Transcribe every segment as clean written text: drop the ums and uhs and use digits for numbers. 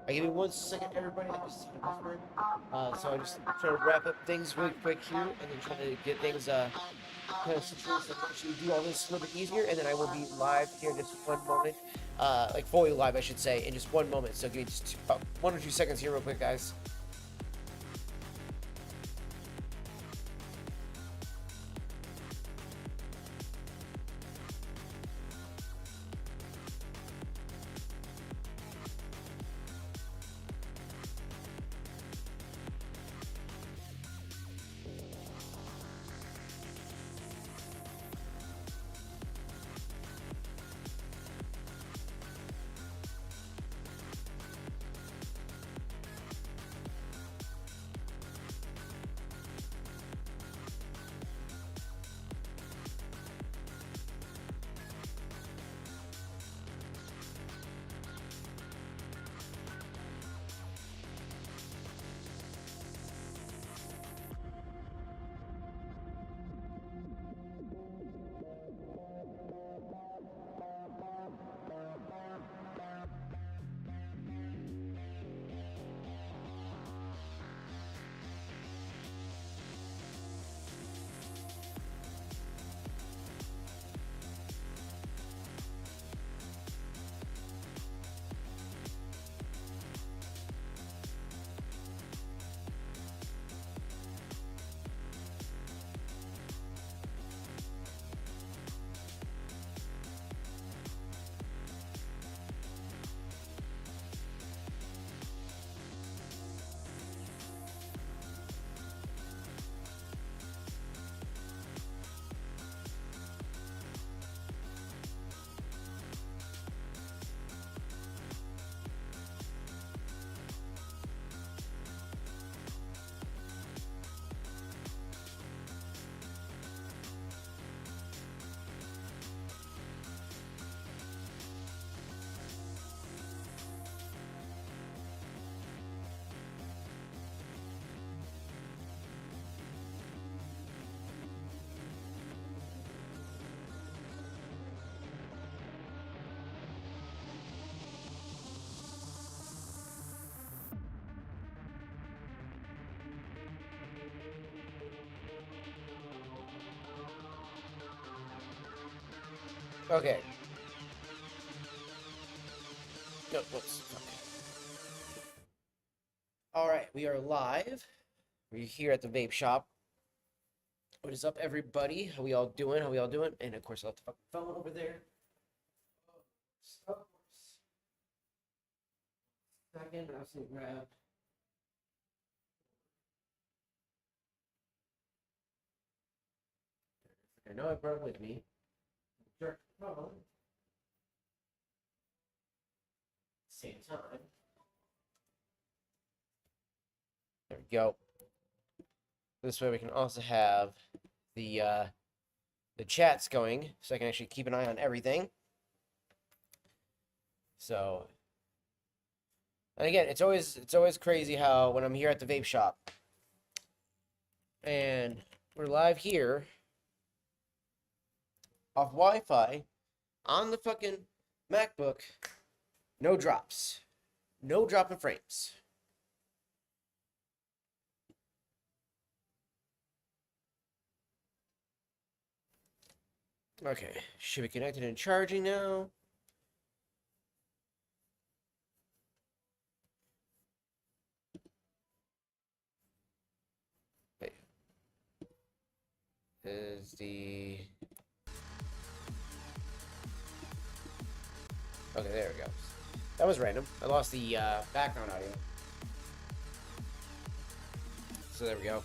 Give me 1 second, everybody. I just hit a buffer. So I just try to wrap up things really quick here, and then try to get things kind of situated so I can actually do all this a little bit easier, and then I will be live here in just 1 moment, like fully live, I should say, in just 1 moment. So give me just 1 or 2 seconds here, real quick, guys. Okay. No, whoops. Okay. All right, we are live. We're here at the vape shop. What is up, everybody? How we all doing? How we all doing? And of course, I left the fucking phone over there. Of course. Second, I was gonna grab. I know I brought it with me. Jerk phone. Same time. There we go. This way we can also have the chats going, so I can actually keep an eye on everything. So, and again, it's always crazy how when I'm here at the vape shop and we're live here off Wi-Fi on the fucking MacBook, no drops, no dropping frames. Okay, should be connected and charging now. Wait. Is the... Okay, there we go. That was random. I lost the background audio. So there we go.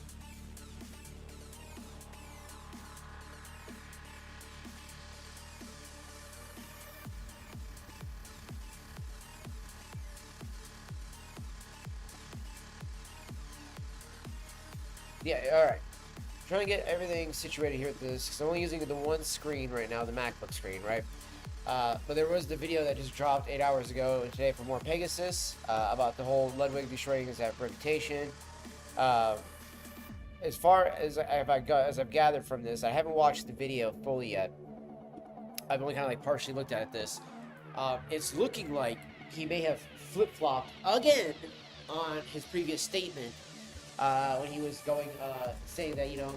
Yeah, alright. Trying to get everything situated here at this, because I'm only using the one screen right now, the MacBook screen, right? But there was the video that just dropped 8 hours ago today for more Pegasus about the whole Ludwig destroying his reputation. As far as I've gathered from this, I haven't watched the video fully yet. I've only kind of like partially looked at this. It's looking like he may have flip-flopped again on his previous statement when he was going saying that, you know,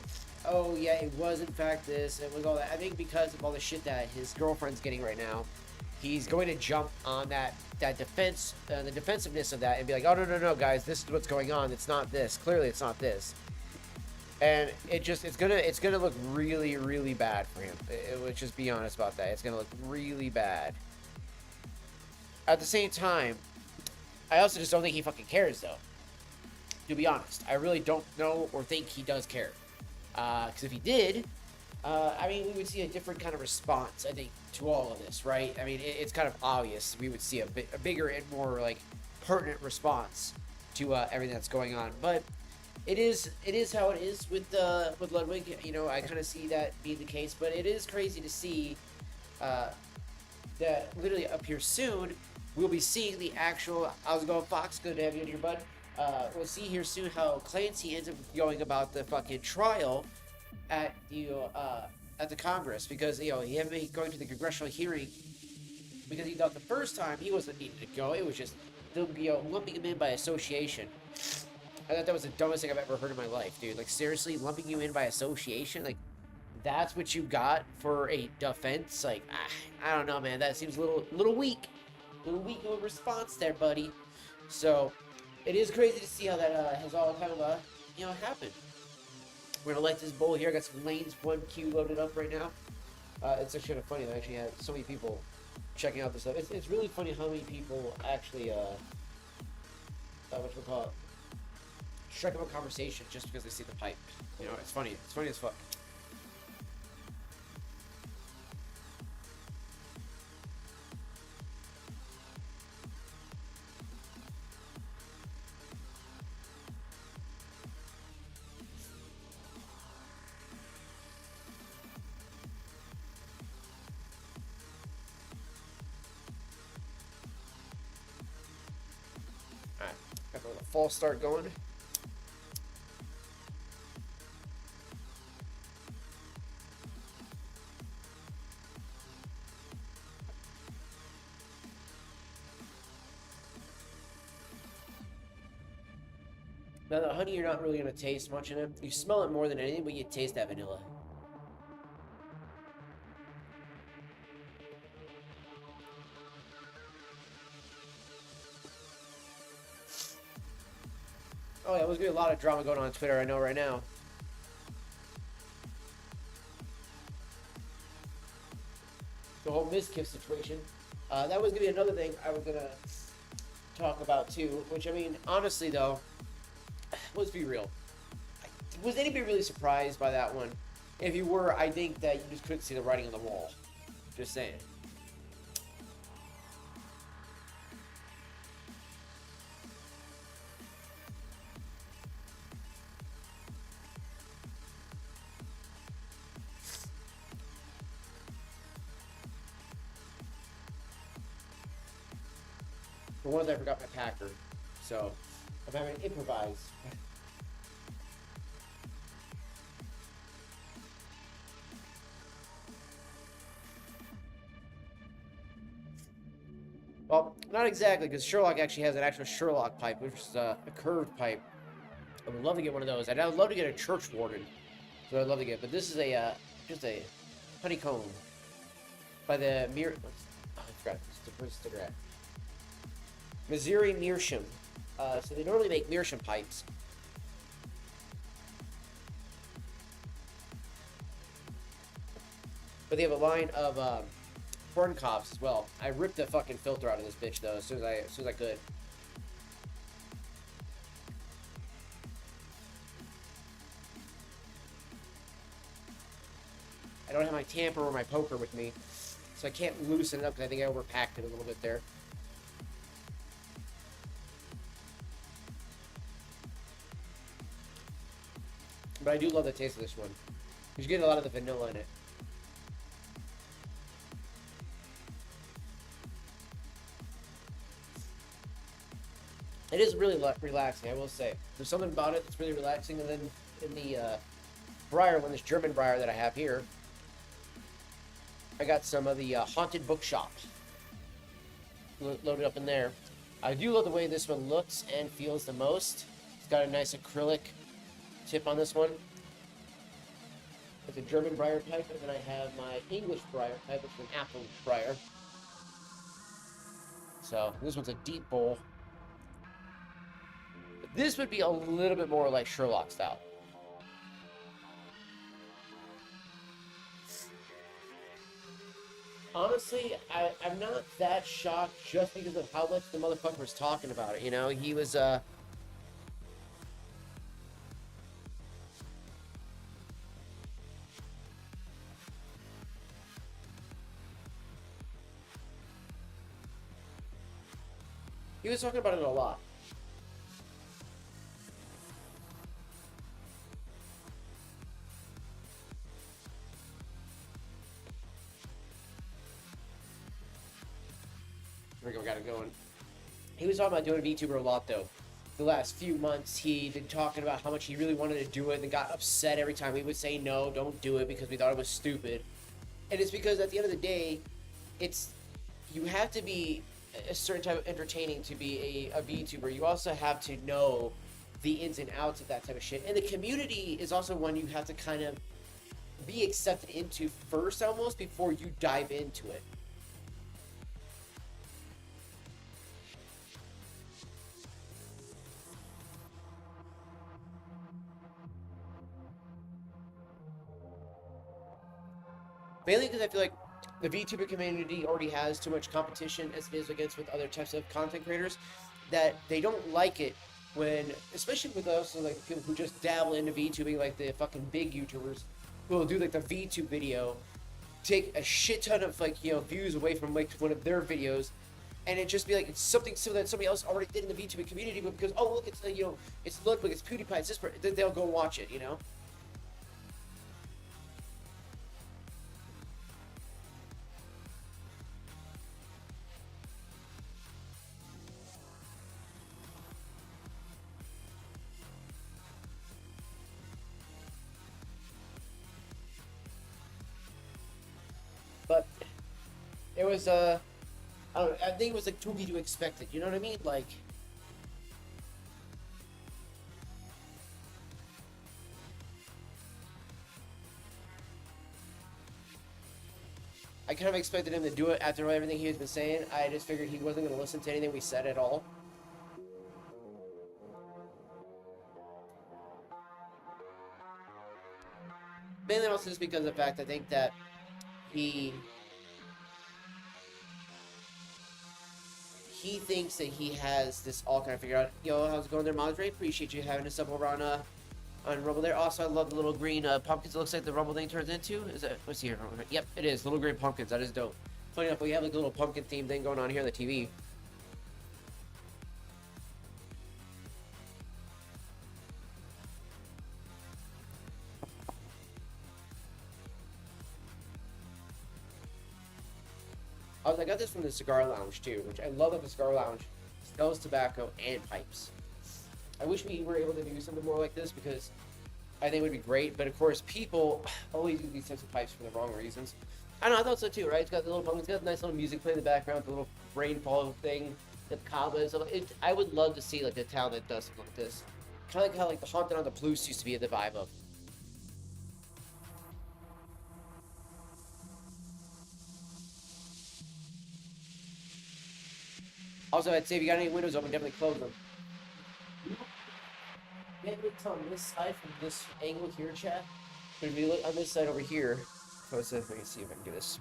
oh yeah, it was in fact this, it was all that. I think because of all the shit that his girlfriend's getting right now, he's going to jump on that defense, the defensiveness of that, and be like, oh no guys, this is what's going on. It's not this. Clearly, it's not this. And it's gonna look really, really bad for him. Let's just be honest about that. It's gonna look really bad. At the same time, I also just don't think he fucking cares, though. To be honest, I really don't know or think he does care. Because if he did, I mean, we would see a different kind of response, I think, to all of this, right? I mean, it's kind of obvious. We would see a bigger and more, like, pertinent response to everything that's going on. But it is how it is with Ludwig. You know, I kind of see that being the case. But it is crazy to see that literally up here soon, we'll be seeing the actual. How's it going, Fox? Good to have you in here, bud. We'll see here soon how Clancy ends up going about the fucking trial at the Congress, because, you know, he hadn't been going to the congressional hearing because he thought the first time he wasn't needed to go. It was just, you know, lumping him in by association. I thought that was the dumbest thing I've ever heard in my life, dude. Like, seriously, lumping you in by association? Like, that's what you got for a defense? Like, I don't know, man. That seems a little weak. A little weak of a response there, buddy. So, it is crazy to see how that has all kind of, you know, happened. We're going to light this bowl here. I got some Lanes 1Q loaded up right now. It's actually kind of funny that I actually have so many people checking out this stuff. It's really funny how many people actually, whatchamacallit, strike up a conversation just because they see the pipe. You know, it's funny. It's funny as fuck. Alright, got the false start going. Now, the honey, you're not really going to taste much in it. You smell it more than anything, but you taste that vanilla. Oh, yeah, there's going to be a lot of drama going on Twitter, I know right now. The whole Mizkif situation. That was going to be another thing I was going to talk about, too. Which, I mean, honestly, though, let's be real. Was anybody really surprised by that one? If you were, I think that you just couldn't see the writing on the wall. Just saying. For one, I forgot my packer, so I'm having to improvise. Well, not exactly, because Sherlock actually has an actual Sherlock pipe, which is a curved pipe. I would love to get one of those. I'd love to get a church warden, so I'd love to get. But this is a just a honeycomb by the Mir. Oh, I forgot. Where's the sticker at? Missouri Meerschaum. So they normally make Meerschaum pipes. But they have a line of corn cobs as well. I ripped the fucking filter out of this bitch though as soon as I could. I don't have my tamper or my poker with me, so I can't loosen it up because I think I overpacked it a little bit there. But I do love the taste of this one. You get a lot of the vanilla in it. It is really relaxing, I will say. There's something about it that's really relaxing. And then in the briar one, this German briar that I have here, I got some of the Haunted Bookshop. loaded up in there. I do love the way this one looks and feels the most. It's got a nice acrylic tip on this one. It's a German briar pipe, and then I have my English briar pipe, which is an apple briar. So this one's a deep bowl. This would be a little bit more like Sherlock style. Honestly, I'm not that shocked just because of how much the motherfucker was talking about it, you know? He was, he was talking about it a lot. There we go, got it going. He was talking about doing VTuber a lot, though. The last few months, he'd been talking about how much he really wanted to do it and got upset every time we would say, no, don't do it, because we thought it was stupid. And it's because at the end of the day, you have to be a certain type of entertaining to be a VTuber. You also have to know the ins and outs of that type of shit. And the community is also one you have to kind of be accepted into first, almost, before you dive into it. Mainly because I feel like the VTuber community already has too much competition as it is against with other types of content creators, that they don't like it when, especially with also like people who just dabble into VTubing, like the fucking big YouTubers who will do like the VTube video, take a shit ton of like, you know, views away from like one of their videos, and it just be like it's something similar that somebody else already did in the VTubing community, but because oh look, it's you know, it's Ludwig, it's PewDiePie, it's this, then they'll go watch it, you know. But it was I don't know, I think it was like to be to expected. You know what I mean? Like I kind of expected him to do it after everything he has been saying. I just figured he wasn't going to listen to anything we said at all. Mainly also just because of the fact I think that he he thinks that he has this all kind of figured out. Yo, how's it going there, Madre? Appreciate you having us up over on Rumble there. Also, I love the little green pumpkins. It looks like the Rumble thing turns into. Is that what's here? Yep, it is. Little green pumpkins. That is dope. Funny enough, we have like a little pumpkin theme thing going on here on the TV. I got this from the Cigar Lounge too, which I love that the Cigar Lounge sells tobacco and pipes. I wish we were able to do something more like this because I think it would be great. But of course, people always use these types of pipes for the wrong reasons. I know, I thought so too, right? It's got the little pumpkin, it's got nice little music playing in the background, the little rainfall thing, the Kaba. So I would love to see like a town that does something like this. Kind of like how like the Haunted on the Blues used to be the vibe of. Also, I'd say if you got any windows open, definitely close them. Can't really tell on this side from this angle here, chat. But if you look on this side over here, so let's see if we can see if I can do this.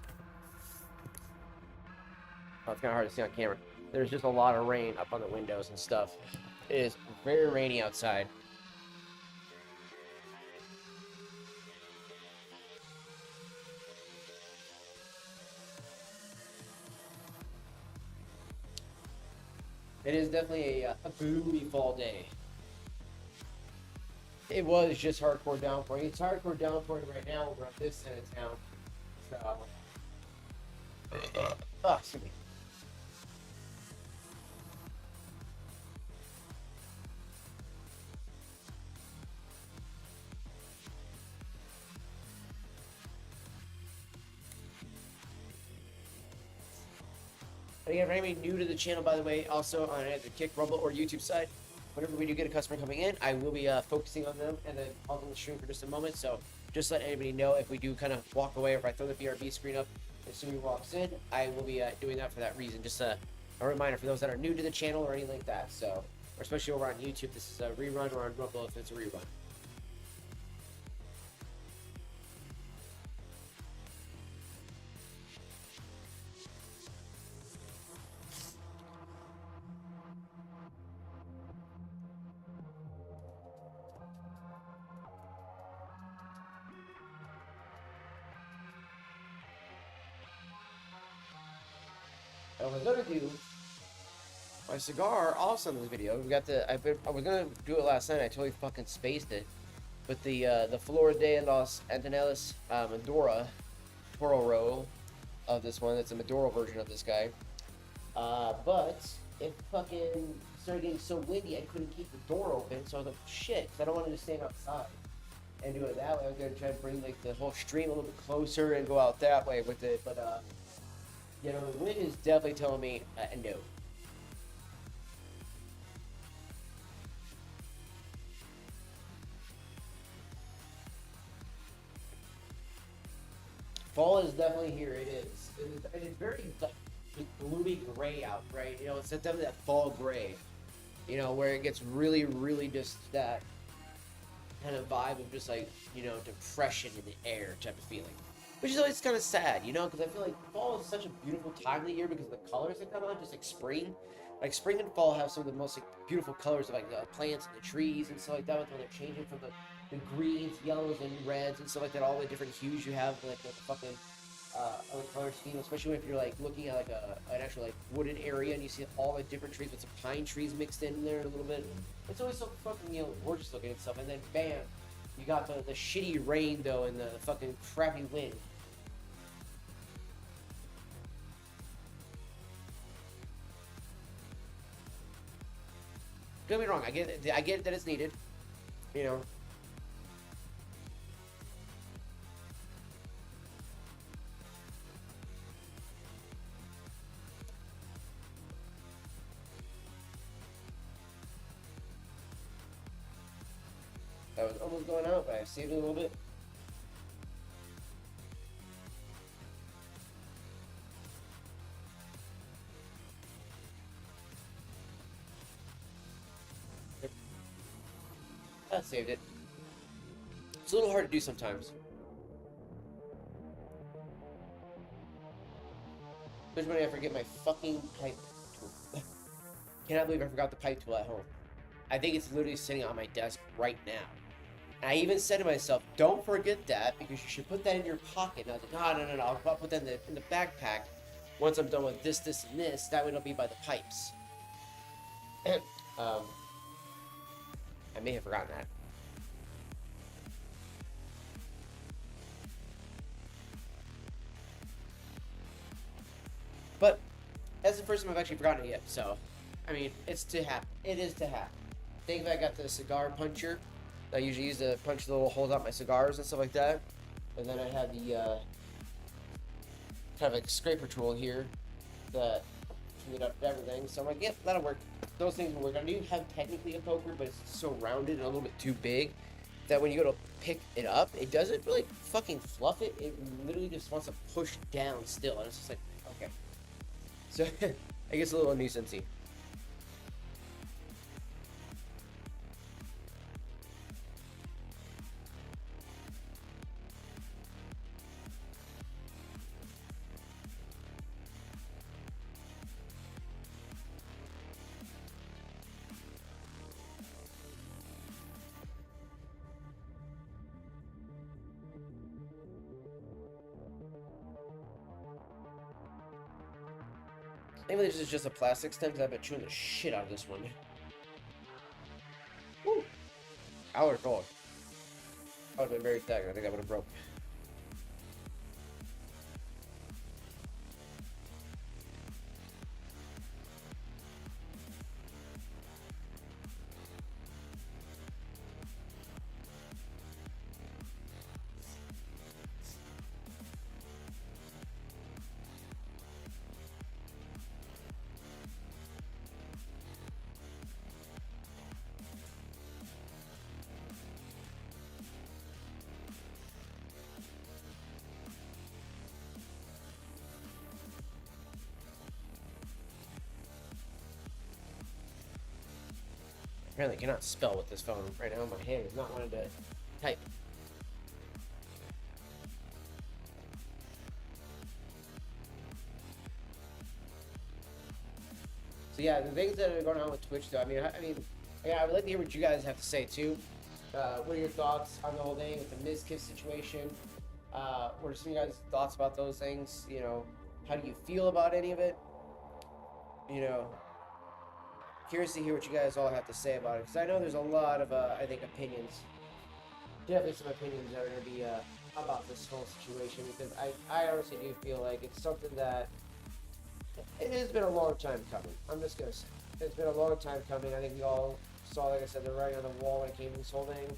Oh, it's kind of hard to see on camera. There's just a lot of rain up on the windows and stuff. It is very rainy outside. It is definitely a gloomy fall day. It was just hardcore downpouring. It's hardcore downpouring right now over on this side of town. So, oh, excuse me. But again, for anybody new to the channel, by the way, also on either Kick, Rumble, or YouTube side, whenever we do get a customer coming in, I will be focusing on them and then on the stream for just a moment. So just let anybody know if we do kind of walk away or if I throw the BRB screen up as soon as he walks in, I will be doing that for that reason. Just a reminder for those that are new to the channel or anything like that. So, or especially over on YouTube, this is a rerun, or on Rumble if it's a rerun. I was gonna do my cigar also in this video. We got the I was gonna do it last night. I totally fucking spaced it. But the Flor de los Antonellis Maduro Toro roll of this one. It's a Maduro version of this guy. But it fucking started getting so windy I couldn't keep the door open. So I was like, shit, 'cause I don't want to just stand outside and do it that way. I'm gonna try to bring like the whole stream a little bit closer and go out that way with it. But you know, the wind is definitely telling me no. Fall is definitely here. It is. It's very like gloomy gray out, right? You know, it's definitely that fall gray. You know, where it gets really, really just that kind of vibe of just like, you know, depression in the air type of feeling. Which is always kind of sad, you know, because I feel like fall is such a beautiful time of the year because of the colors that come out, just like spring. Like spring and fall have some of the most like beautiful colors of like the plants and the trees and stuff like that when they're changing from the greens, yellows, and reds and stuff like that, all the different hues you have, like the fucking other color scheme, especially if you're like looking at like an actual like wooded area and you see all the different trees with some pine trees mixed in there a little bit. It's always so fucking, you know, gorgeous looking and stuff. And then bam, you got the shitty rain though and the fucking crappy wind. Don't get me wrong, I get that it's needed, you know. That was almost going out, but I saved it a little bit. I saved it. It's a little hard to do sometimes. There's when I forget my fucking pipe tool. Cannot believe I forgot the pipe tool at home. I think it's literally sitting on my desk right now. And I even said to myself, don't forget that because you should put that in your pocket. And I was like, no, I'll put that in the backpack once I'm done with this, and this. That way it'll be by the pipes. I may have forgotten that. But that's the first time I've actually forgotten it yet, so I mean, it's to happen. It is to happen. I think I got the cigar puncher that I usually use to punch the little holes out my cigars and stuff like that. And then I have the kind of like scraper tool here that clean up everything. So I'm like, yep, that'll work. Those things will work. I do have technically a poker, but it's so rounded and a little bit too big that when you go to pick it up, it doesn't really fucking fluff it. It literally just wants to push down still. And it's just like, okay. So I guess a little nuisance-y. Maybe this is just a plastic stem because I've been chewing the shit out of this one. Woo! I would have gone. I would have been very stagnant. I think I would have broke. apparently cannot spell with this phone right now. My hand is not wanting to type. So yeah, the things that are going on with Twitch, though. I mean, yeah, I would like to hear what you guys have to say too. What are your thoughts on the whole thing with the Mizkif situation? What are some of you guys' thoughts about those things? You know, how do you feel about any of it? You know, curious to hear what you guys all have to say about it, because I know there's a lot of, I think, opinions. Definitely some opinions that are going to be about this whole situation, because I honestly do feel like it's something that it has been a long time coming. I'm just going to say. It's been a long time coming. I think we all saw, like I said, the writing on the wall when it came to this whole thing.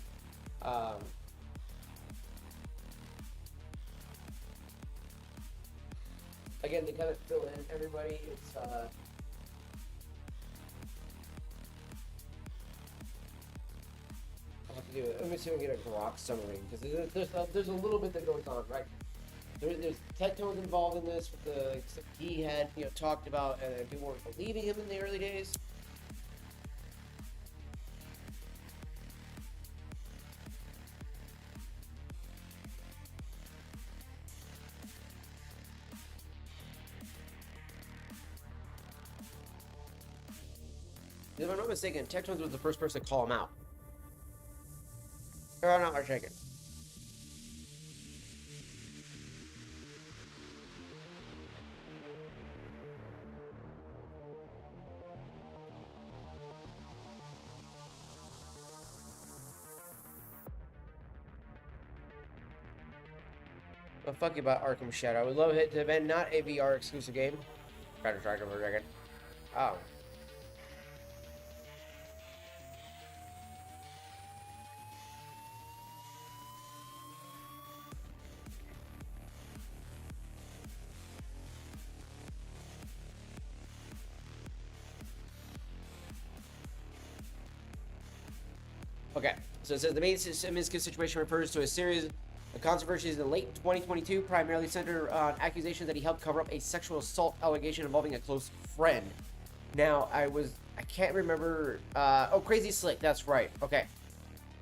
Again, to kind of fill in everybody, it's I'll have to do it. Let me see if I can get a Grok summary, because there's a little bit that goes on, right? There's Tectone's involved in this with the he had talked about, and people weren't believing him in the early days. If I'm not mistaken, Tectone's was the first person to call him out. Or I'm not mistaken. Well, fuck you about Arkham Shadow. I would love it to have been not a VR exclusive game. Try to track him for a second. Oh. Okay, so it says the main Mizkif situation refers to a series of controversies in late 2022, primarily centered on accusations that he helped cover up a sexual assault allegation involving a close friend. Now, I can't remember. Crazy Slick, that's right. Okay,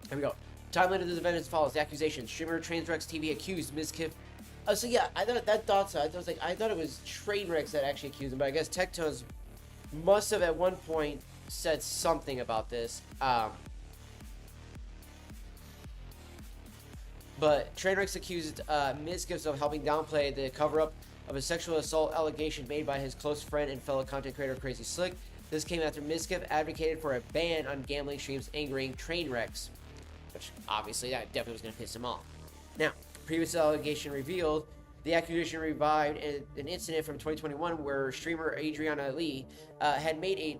here we go. Timeline of this event as follows: the accusation: streamer Trainwrecks TV accused Mizkif. So yeah, I thought I thought it was Trainwrecks that actually accused him, but I guess Tectones must have at one point said something about this. But Trainwrecks accused Mizkif of helping downplay the cover-up of a sexual assault allegation made by his close friend and fellow content creator Crazy Slick. This came after Mizkif advocated for a ban on gambling streams, angering Trainwrecks, which obviously that definitely was going to piss him off. Now, previous allegation revealed the accusation revived an incident from 2021 where streamer Adriana Lee had made a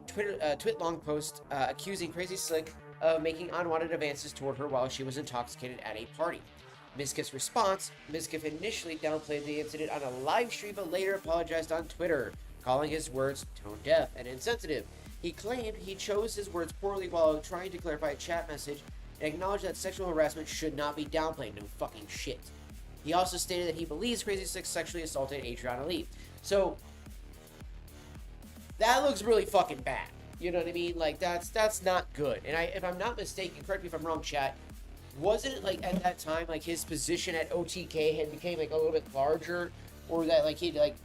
tweet-long post accusing Crazy Slick of making unwanted advances toward her while she was intoxicated at a party. Mizkif's response: Mizkif initially downplayed the incident on a live stream but later apologized on Twitter, calling his words tone-deaf and insensitive. He claimed he chose his words poorly while trying to clarify a chat message and acknowledged that sexual harassment should not be downplayed. No fucking shit. He also stated that he believes Crazy Slick sexually assaulted Adriana Lee. So, that looks really fucking bad. You know what I mean? Like, that's not good. And if I'm not mistaken, correct me if I'm wrong, chat, wasn't it like at that time like his position at OTK had became like a little bit larger, or that like he'd like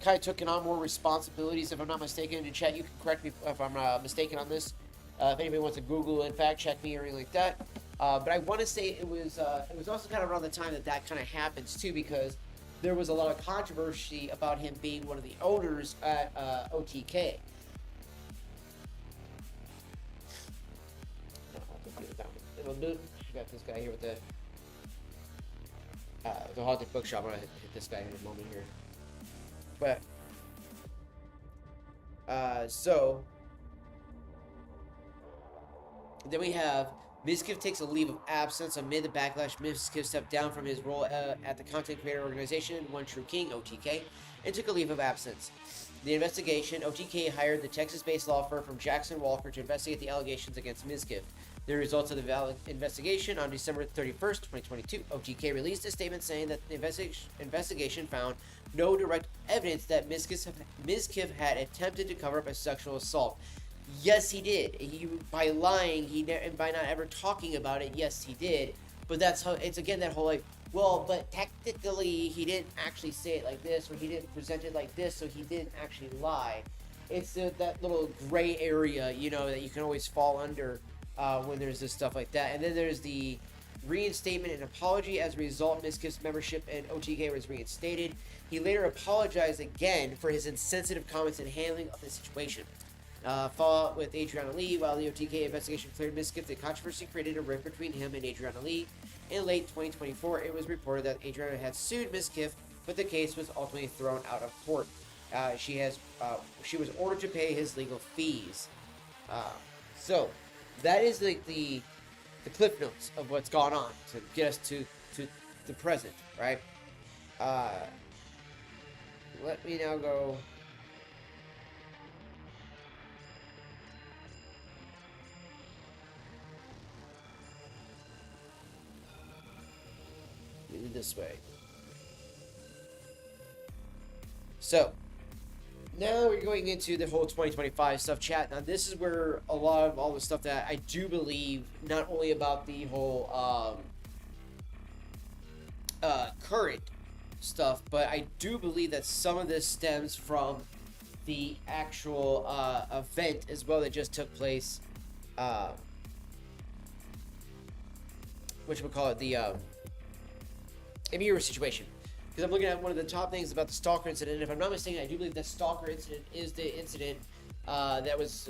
kind of taken on more responsibilities? If I'm not mistaken, in chat you can correct me if I'm mistaken on this. If anybody wants to Google and fact check me or anything like that. But I want to say it was also kind of around the time that kind of happens too, because there was a lot of controversy about him being one of the owners at OTK. It'll do. We got this guy here with the haunted bookshop. I'm gonna hit this guy in a moment here. But so then we have Mizkif takes a leave of absence amid the backlash. Mizkif stepped down from his role at the content creator organization One True King (OTK) and took a leave of absence. The investigation: OTK hired the Texas-based law firm from Jackson Walker to investigate the allegations against Mizkif. The results of the investigation: on December 31st, 2022, OTK released a statement saying that the investigation found no direct evidence that Mizkif had attempted to cover up a sexual assault. Yes, he did. He by lying, and by not ever talking about it. Yes, he did. But that's how it's again that whole like, well, but technically he didn't actually say it like this, or he didn't present it like this, so he didn't actually lie. It's that little gray area, that you can always fall under when there's this stuff like that. And then there's the reinstatement and apology. As a result, Miskiff's membership in OTK was reinstated. He later apologized again for his insensitive comments and handling of the situation. Fallout with Adriana Lee. While the OTK investigation cleared Miskiff, the controversy created a rift between him and Adriana Lee. In late 2024, it was reported that Adriana had sued Miskiff, but the case was ultimately thrown out of court. She was ordered to pay his legal fees. So that is like the cliff notes of what's gone on to get us to the present, right? Let me now go. This way. So now we're going into the whole 2025 stuff, chat. Now this is where a lot of all the stuff that I do believe, not only about the whole current stuff, but I do believe that some of this stems from the actual event as well that just took place. Which we call it the Amira situation. Because I'm looking at one of the top things about the Stalker incident. And if I'm not mistaken, I do believe that Stalker incident is the incident that was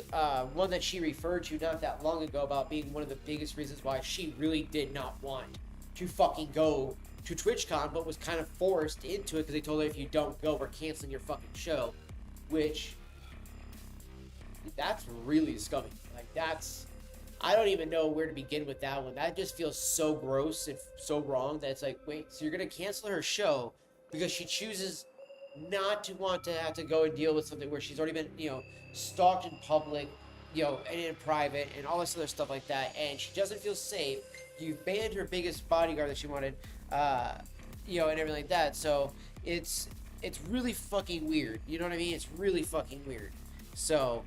one that she referred to not that long ago about being one of the biggest reasons why she really did not want to fucking go to TwitchCon, but was kind of forced into it because they told her, if you don't go, we're canceling your fucking show. Which, that's really scummy. Like, that's... I don't even know where to begin with that one. That just feels so gross and so wrong that it's like, wait, so you're going to cancel her show because she chooses not to want to have to go and deal with something where she's already been, stalked in public, and in private and all this other stuff like that, and she doesn't feel safe. You've banned her biggest bodyguard that she wanted, and everything like that. So it's really fucking weird. You know what I mean? It's really fucking weird. So,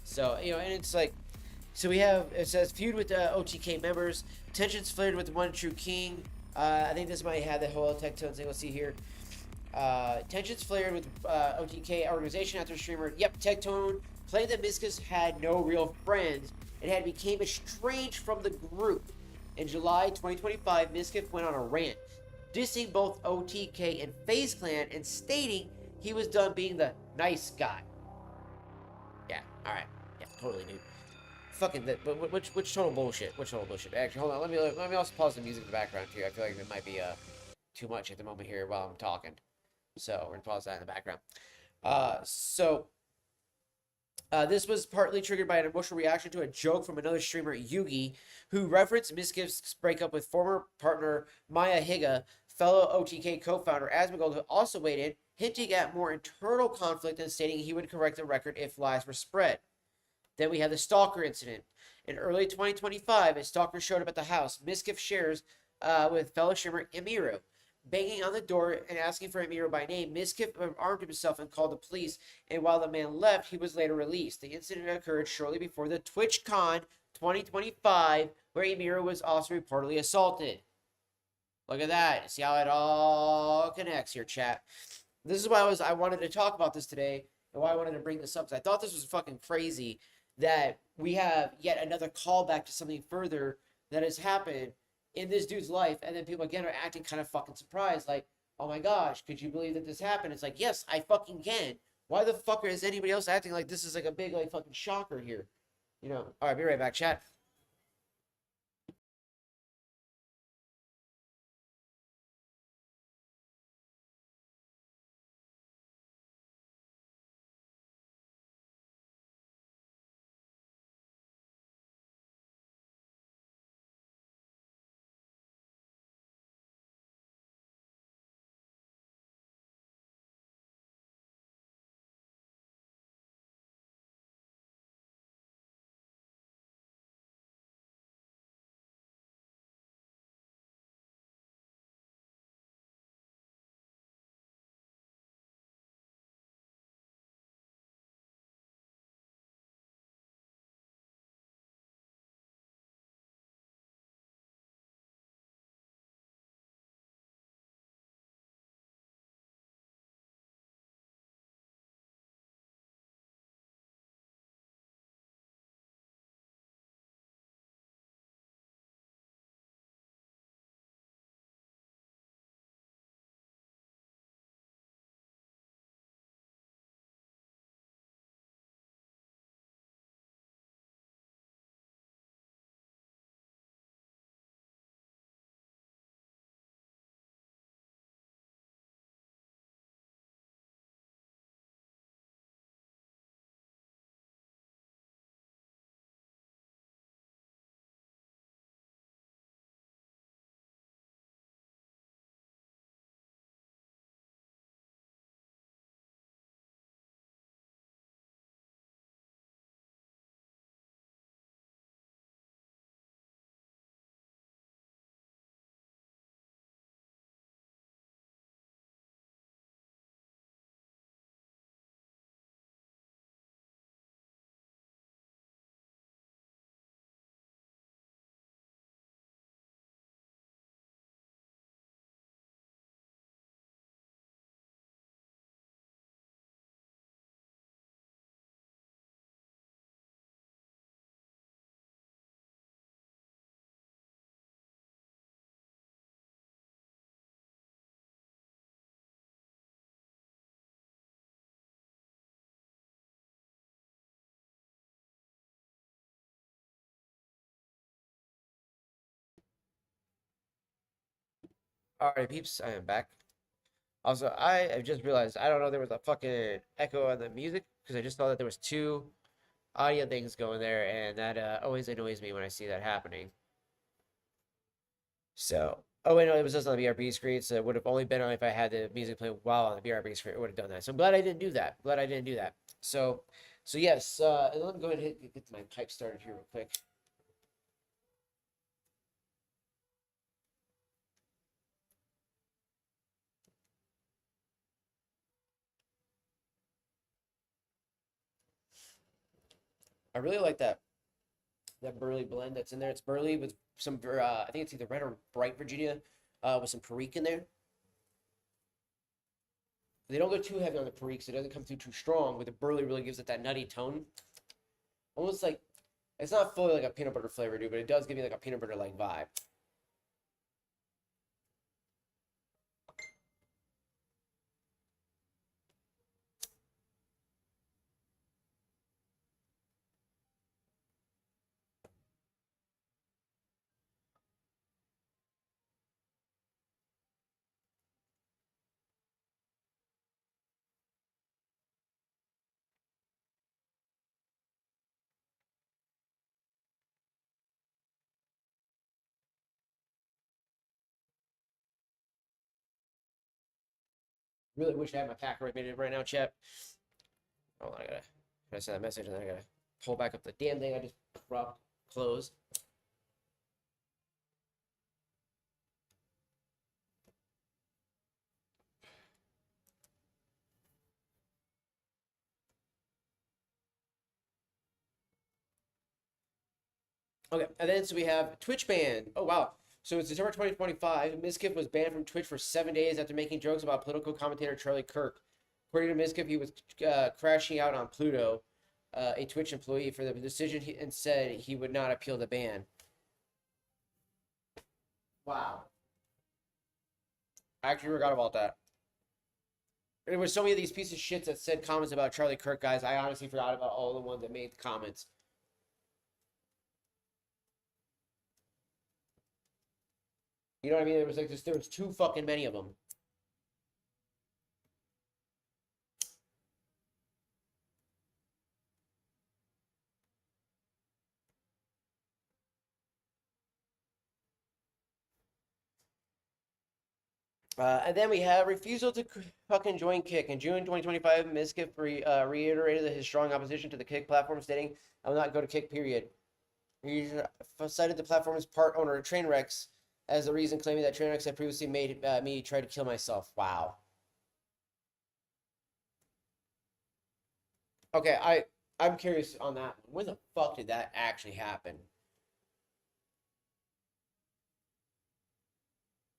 So, and it's like, so we have, it says, feud with OTK members, tensions flared with the One True King. I think this might have the whole Tectone thing. Let's see here. Tensions flared with OTK organization after streamer, Tectone, claimed that Miskus had no real friends and had became estranged from the group. In July 2025, Miskus went on a rant, dissing both OTK and FaZe Clan and stating he was done being the nice guy. Yeah, alright. Yeah, totally, dude. Fucking that. But which total bullshit? Which total bullshit? Actually, hold on. Let me also pause the music in the background too. I feel like it might be too much at the moment here while I'm talking. So we're gonna pause that in the background. This was partly triggered by an emotional reaction to a joke from another streamer, Yugi, who referenced Miskiff's breakup with former partner Maya Higa, fellow OTK co-founder Asmongold, who also weighed in, hinting at more internal conflict and stating he would correct the record if lies were spread. Then we have the Stalker incident. In early 2025, a stalker showed up at the house. Miskiff shares with fellow streamer Emiro. Banging on the door and asking for Emiro by name, Miskiff armed himself and called the police, and while the man left, he was later released. The incident occurred shortly before the TwitchCon 2025, where Emiro was also reportedly assaulted. Look at that. See how it all connects here, chat. This is why I wanted to talk about this today, and why I wanted to bring this up, because I thought this was fucking crazy that we have yet another callback to something further that has happened in this dude's life, and then people again are acting kind of fucking surprised, like, oh my gosh, could you believe that this happened? It's like, yes, I fucking can. Why the fuck is anybody else acting like this is like a big like fucking shocker here? All right, be right back, chat. Alright, peeps, I am back. Also, I have just realized I don't know there was a fucking echo on the music because I just saw that there was two audio things going there, and that always annoys me when I see that happening. So, oh wait, no, it was just on the BRB screen, so it would have only been on if I had the music playing while on the BRB screen. It would have done that. So I'm glad I didn't do that. Glad I didn't do that. So yes, and let me go ahead and get my pipe started here real quick. I really like that burley blend that's in there. It's burley with some, I think it's either red or bright Virginia, with some Perique in there. They don't go too heavy on the Perique, so it doesn't come through too strong. But the burley really gives it that nutty tone, almost like it's not fully like a peanut butter flavor, dude, but it does give you like a peanut butter like vibe. Really wish I had my pack right right now, chat. Oh, I gotta send that message and then I gotta pull back up the damn thing I just closed. Okay, and then so we have Twitch ban. Oh wow. So it's December 2025. Mizkif was banned from Twitch for 7 days after making jokes about political commentator Charlie Kirk. According to Mizkif, he was crashing out on Pluto, a Twitch employee, for the decision and said he would not appeal the ban. Wow. I actually forgot about that. There were so many of these pieces of shit that said comments about Charlie Kirk, guys. I honestly forgot about all the ones that made the comments. You know what I mean? There was like there was too fucking many of them. And then we have refusal to fucking join Kick. In June 2025, Mizkif reiterated his strong opposition to the Kick platform, stating, "I will not go to Kick, period." He cited the platform's part owner, Trainwrecks, as the reason, claiming that Trainwrecks had previously made me try to kill myself. Wow. Okay, I'm curious on that. When the fuck did that actually happen?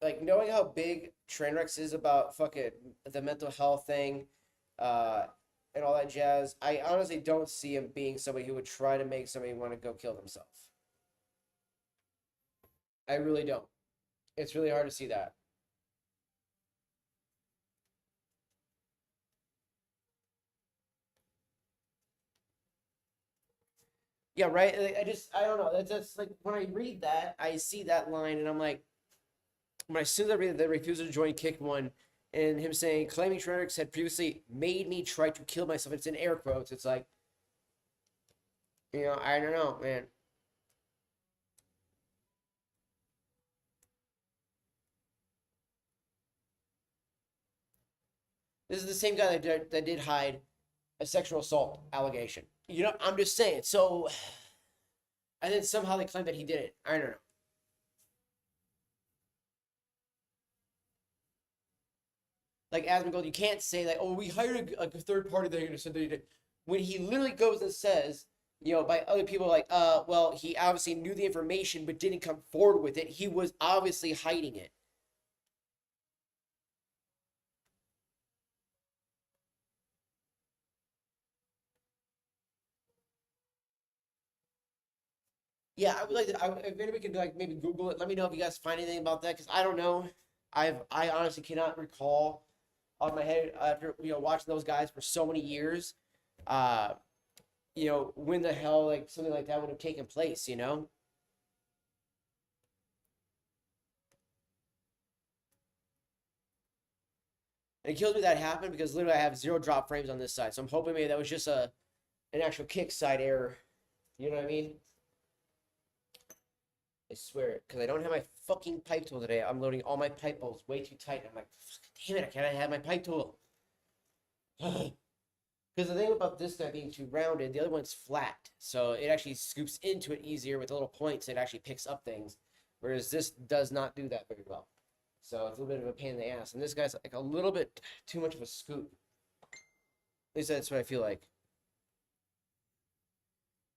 Like, knowing how big Trainwrecks is about fucking the mental health thing, uh, and all that jazz, I honestly don't see him being somebody who would try to make somebody want to go kill themselves. I really don't. It's really hard to see that. Yeah, right. I don't know. That's like when I read that, I see that line, and I'm like, when as soon as I read the refusal to join Kick one, and him saying claiming Trainwrecks had previously made me try to kill myself. It's in air quotes. It's like, I don't know, man. This is the same guy that did hide a sexual assault allegation. I'm just saying. So, and then somehow they claim that he did it. I don't know. Like Asmongold, you can't say like, oh, we hired a third party that said that he did. When he literally goes and says, by other people like, well, he obviously knew the information but didn't come forward with it. He was obviously hiding it. Yeah, I would like to. If anybody could like maybe Google it, let me know if you guys find anything about that because I don't know. I honestly cannot recall on my head after watching those guys for so many years. Uh, when the hell like something like that would have taken place. And it kills me that happened because literally I have 0 drop frames on this side. So I'm hoping maybe that was just an actual kick side error. You know what I mean? I swear, because I don't have my fucking pipe tool today. I'm loading all my pipe bowls way too tight. I'm like, damn it, I can't have my pipe tool. Because the thing about this guy being too rounded, the other one's flat. So it actually scoops into it easier with the little points. It actually picks up things. Whereas this does not do that very well. So it's a little bit of a pain in the ass. And this guy's like a little bit too much of a scoop. At least that's what I feel like.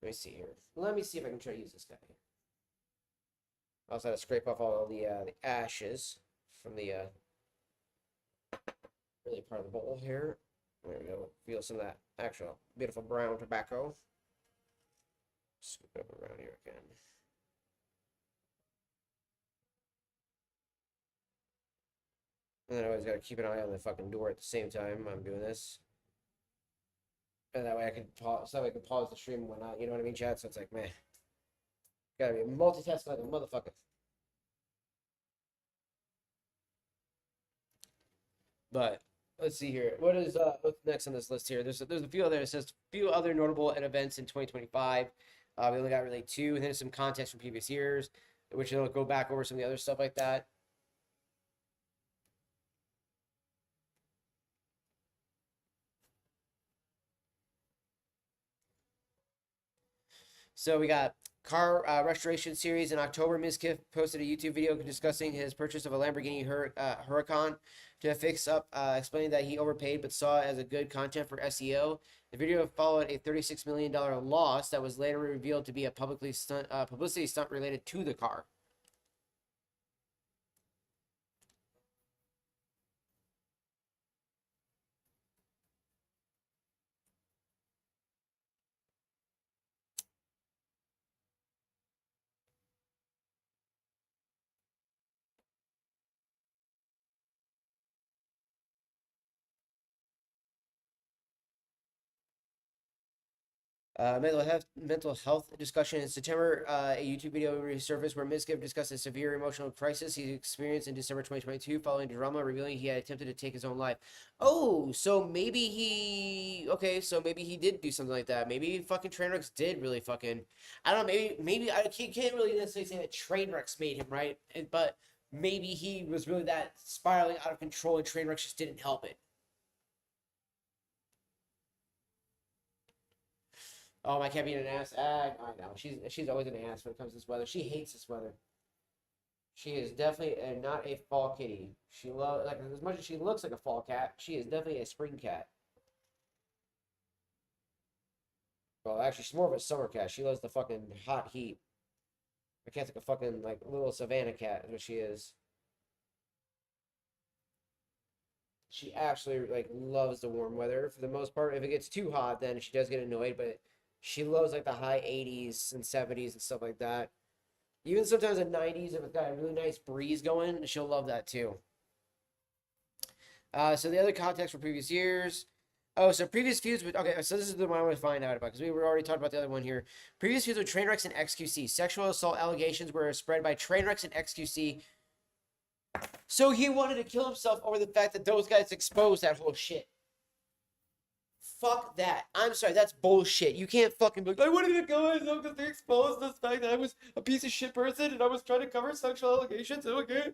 Let me see here. Let me see if I can try to use this guy here. I also had to scrape off all the ashes from the early part of the bowl here. There we go. Feel some of that actual beautiful brown tobacco. Scoop it up around here again. And then I always got to keep an eye on the fucking door at the same time I'm doing this. And that way I can pause, so that way I can pause the stream and whatnot. You know what I mean, chat? So it's like, man, gotta be multitasking like a motherfucker. But let's see here. What's next on this list here? There's a few other. It says few other notable events in 2025. We only got really 2, and then some context from previous years, which it'll go back over some of the other stuff like that. So we got car restoration series in October. Mizkif posted a YouTube video discussing his purchase of a Lamborghini Huracan to fix up, explaining that he overpaid but saw it as a good content for SEO. The video followed a $36 million loss that was later revealed to be a publicity stunt related to the car. Mental health discussion in September. A YouTube video resurfaced where Mizkif discussed a severe emotional crisis he experienced in December 2022 following drama, revealing he had attempted to take his own life. Oh, so maybe so maybe he did do something like that. Maybe fucking Trainwrecks did really fucking. I don't know. Maybe I can't really necessarily say that Trainwrecks made him right, but maybe he was really that spiraling out of control, and Trainwrecks just didn't help it. Oh, my cat being an ass. I know. She's always an ass when it comes to this weather. She hates this weather. She is definitely not a fall kitty. She loves like as much as she looks like a fall cat. She is definitely a spring cat. Well, actually, she's more of a summer cat. She loves the fucking hot heat. My cat's like a fucking like little savannah cat. Is what she is. She absolutely like loves the warm weather for the most part. If it gets too hot, then she does get annoyed. But she loves like the high 80s and 70s and stuff like that. Even sometimes the 90s, if it's got a really nice breeze going, she'll love that too. So the other context for previous years. Oh, so previous feuds with. Okay, so this is the one I want to find out about because we were already talking about the other one here. Previous feuds with Trainwrecks and XQC. Sexual assault allegations were spread by Trainwrecks and XQC. So he wanted to kill himself over the fact that those guys exposed that whole shit. Fuck that. I'm sorry, that's bullshit. You can't fucking be like, I wanted to kill myself because they exposed the fact that I was a piece of shit person and I was trying to cover sexual allegations. Okay.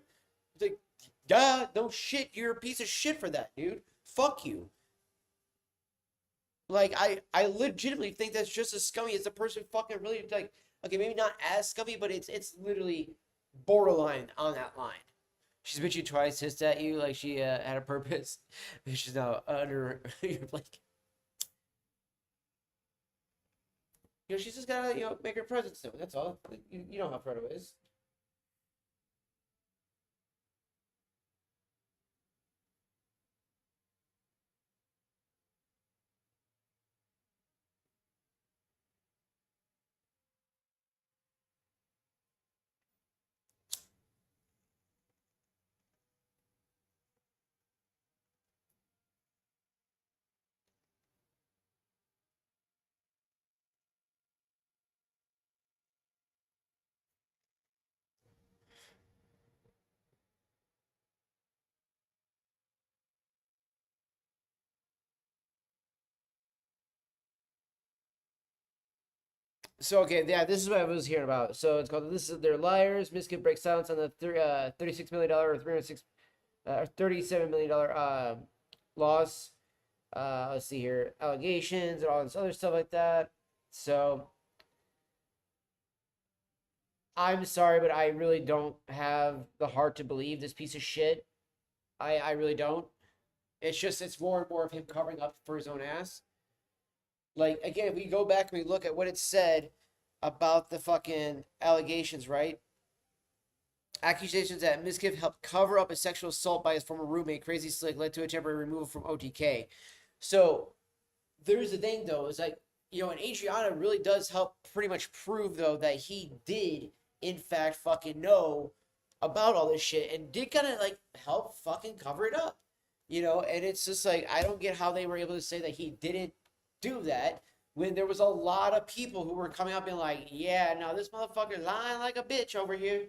It's like, yeah, no shit. You're a piece of shit for that, dude. Fuck you. Like, I legitimately think that's just as scummy as the person fucking really, like, okay, maybe not as scummy, but it's literally borderline on that line. She's bit you twice, hissed at you like she had a purpose. She's now under your blanket. She's just gotta, make her presence known. That's all. You know how Frodo is. So okay, yeah, this is what I was hearing about. So it's called "This Is They're Liars." Miskit breaks silence on the $36 million or 306 $37 million loss. Let's see here, allegations and all this other stuff like that. So I'm sorry, but I really don't have the heart to believe this piece of shit. I really don't. It's more and more of him covering up for his own ass. Like again, if we go back and we look at what it said about the fucking allegations, right? Accusations that Miskiff helped cover up a sexual assault by his former roommate, Crazy Slick, led to a temporary removal from OTK. So there's the thing, though, is like, and Adriana really does help pretty much prove, though, that he did, in fact, fucking know about all this shit and did kind of like help fucking cover it up, and it's just like, I don't get how they were able to say that he didn't do that when there was a lot of people who were coming up and like, yeah, no, this motherfucker's lying like a bitch over here.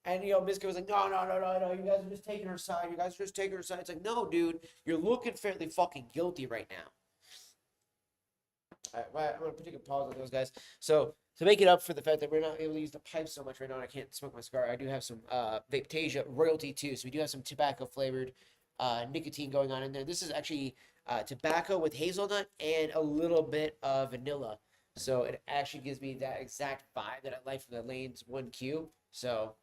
And, Miska was like, no, no, no, no, no, you guys are just taking her side. You guys are just taking her side. It's like, no, dude, you're looking fairly fucking guilty right now. All right, I'm going to take a pause on those guys. So, to make it up for the fact that we're not able to use the pipe so much right now and I can't smoke my cigar, I do have some Vapetasia royalty too. So, we do have some tobacco flavored nicotine going on in there. This is actually tobacco with hazelnut and a little bit of vanilla. So, it actually gives me that exact vibe that I like from the Lane's 1Q. So,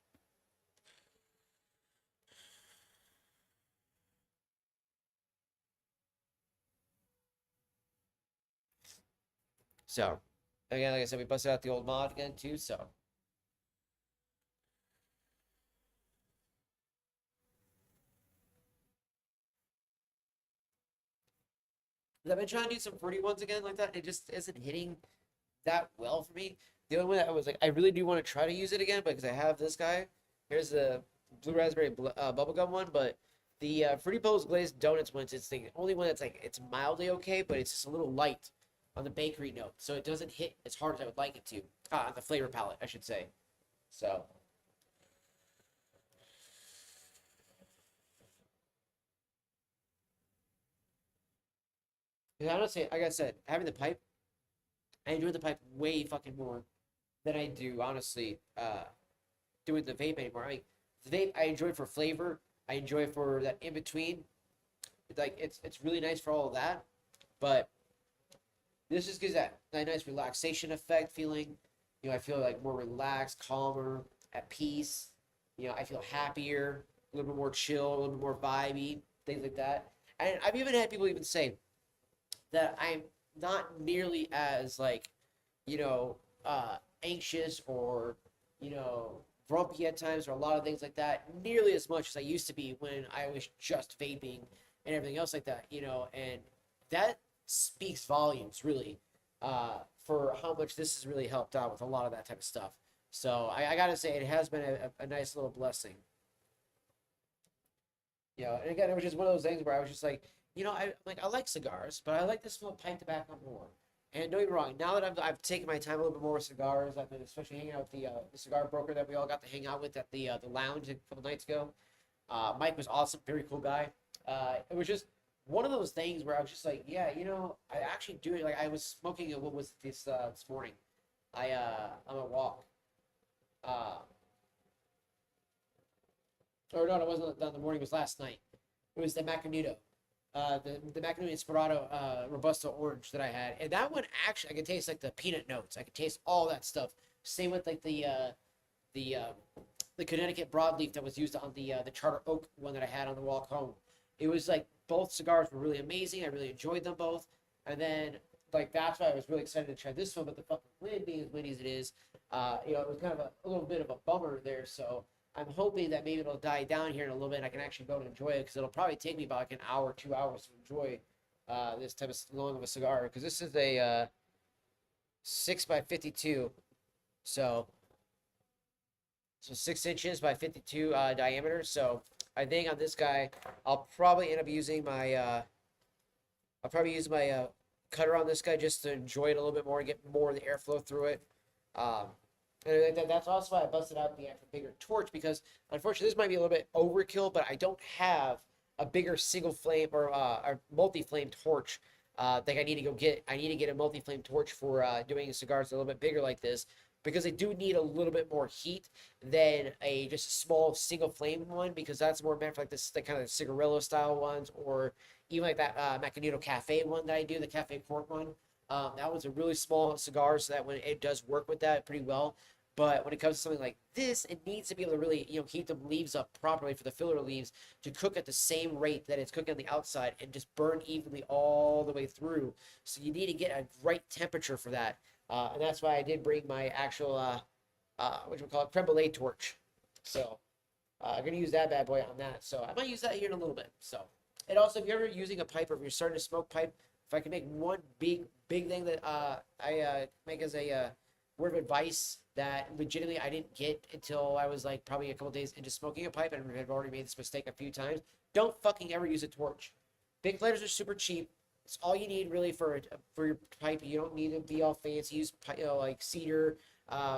again, like I said, we busted out the old mod again too. So, I've been trying to do some fruity ones again like that. It just isn't hitting that well for me. The only one that I was like, I really do want to try to use it again because I have this guy. Here's the blue raspberry bubblegum one, but the Fruity Pebbles glazed donuts one's it's the only one that's like it's mildly okay, but it's just a little light on the bakery note, so it doesn't hit as hard as I would like it to. On the flavor palette, I should say. So. Because honestly, like I said, having the pipe, I enjoy the pipe way fucking more than I do honestly doing the vape anymore. The vape I enjoy for flavor. I enjoy for that in between. Like it's really nice for all of that, but this just gives that nice relaxation effect feeling. I feel like more relaxed, calmer, at peace. I feel happier, a little bit more chill, a little bit more vibey, things like that. And I've even had people even say that I'm not nearly as like, you know, anxious or, grumpy at times or a lot of things like that, nearly as much as I used to be when I was just vaping and everything else like that, and that speaks volumes really for how much this has really helped out with a lot of that type of stuff. So I gotta say it has been a nice little blessing. And again, it was just one of those things where I was just like, I like cigars, but I like this little pipe tobacco more. And don't get me wrong, now that I've taken my time a little bit more with cigars, I've been especially hanging out with the cigar broker that we all got to hang out with at the lounge a couple nights ago. Mike was awesome, very cool guy. It was just one of those things where I was just like, yeah, I actually do it. Like I was smoking. What was this morning? I'm a walk. Uh, or no, it wasn't the morning. It was last night. It was the Macanudo, the Macanudo Inspirato Robusto Orange that I had, and that one actually I could taste like the peanut notes. I could taste all that stuff. Same with like the uh, the Connecticut broadleaf that was used on the Charter Oak one that I had on the walk home. It was like both cigars were really amazing. I really enjoyed them both, and then like that's why I was really excited to try this one. But the fucking wind being as windy as it is, it was kind of a little bit of a bummer there. So I'm hoping that maybe it'll die down here in a little bit and I can actually go and enjoy it because it'll probably take me about like an hour, 2 hours to enjoy this type of long of a cigar because this is a 6 by 52, so 6 inches by 52 diameter. So I think on this guy I'll probably end up using my cutter on this guy just to enjoy it a little bit more and get more of the airflow through it. Um, and that's also why I busted out the actual bigger torch because unfortunately this might be a little bit overkill, but I don't have a bigger single flame or multi-flame torch think I need to get a multi-flame torch for doing cigars a little bit bigger like this, because they do need a little bit more heat than a just a small single flame one, because that's more meant for like this the kind of cigarillo style ones, or even like that Macanito Cafe one that I do, the Cafe Corp one. That one's a really small cigar, so that when it does work with that pretty well. But when it comes to something like this, it needs to be able to really, heat the leaves up properly for the filler leaves to cook at the same rate that it's cooking on the outside and just burn evenly all the way through. So you need to get a right temperature for that. And that's why I did bring my actual, what do we call it, creme brulee torch. So I'm going to use that bad boy on that. So I might use that here in a little bit. So, and also, if you're ever using a pipe, or if you're starting to smoke pipe, if I can make one big thing that I make as a word of advice that legitimately I didn't get until I was like probably a couple days into smoking a pipe, and I've already made this mistake a few times. Don't fucking ever use a torch. Big lighters are super cheap. It's all you need really for your pipe. You don't need to be all fancy. Use like cedar,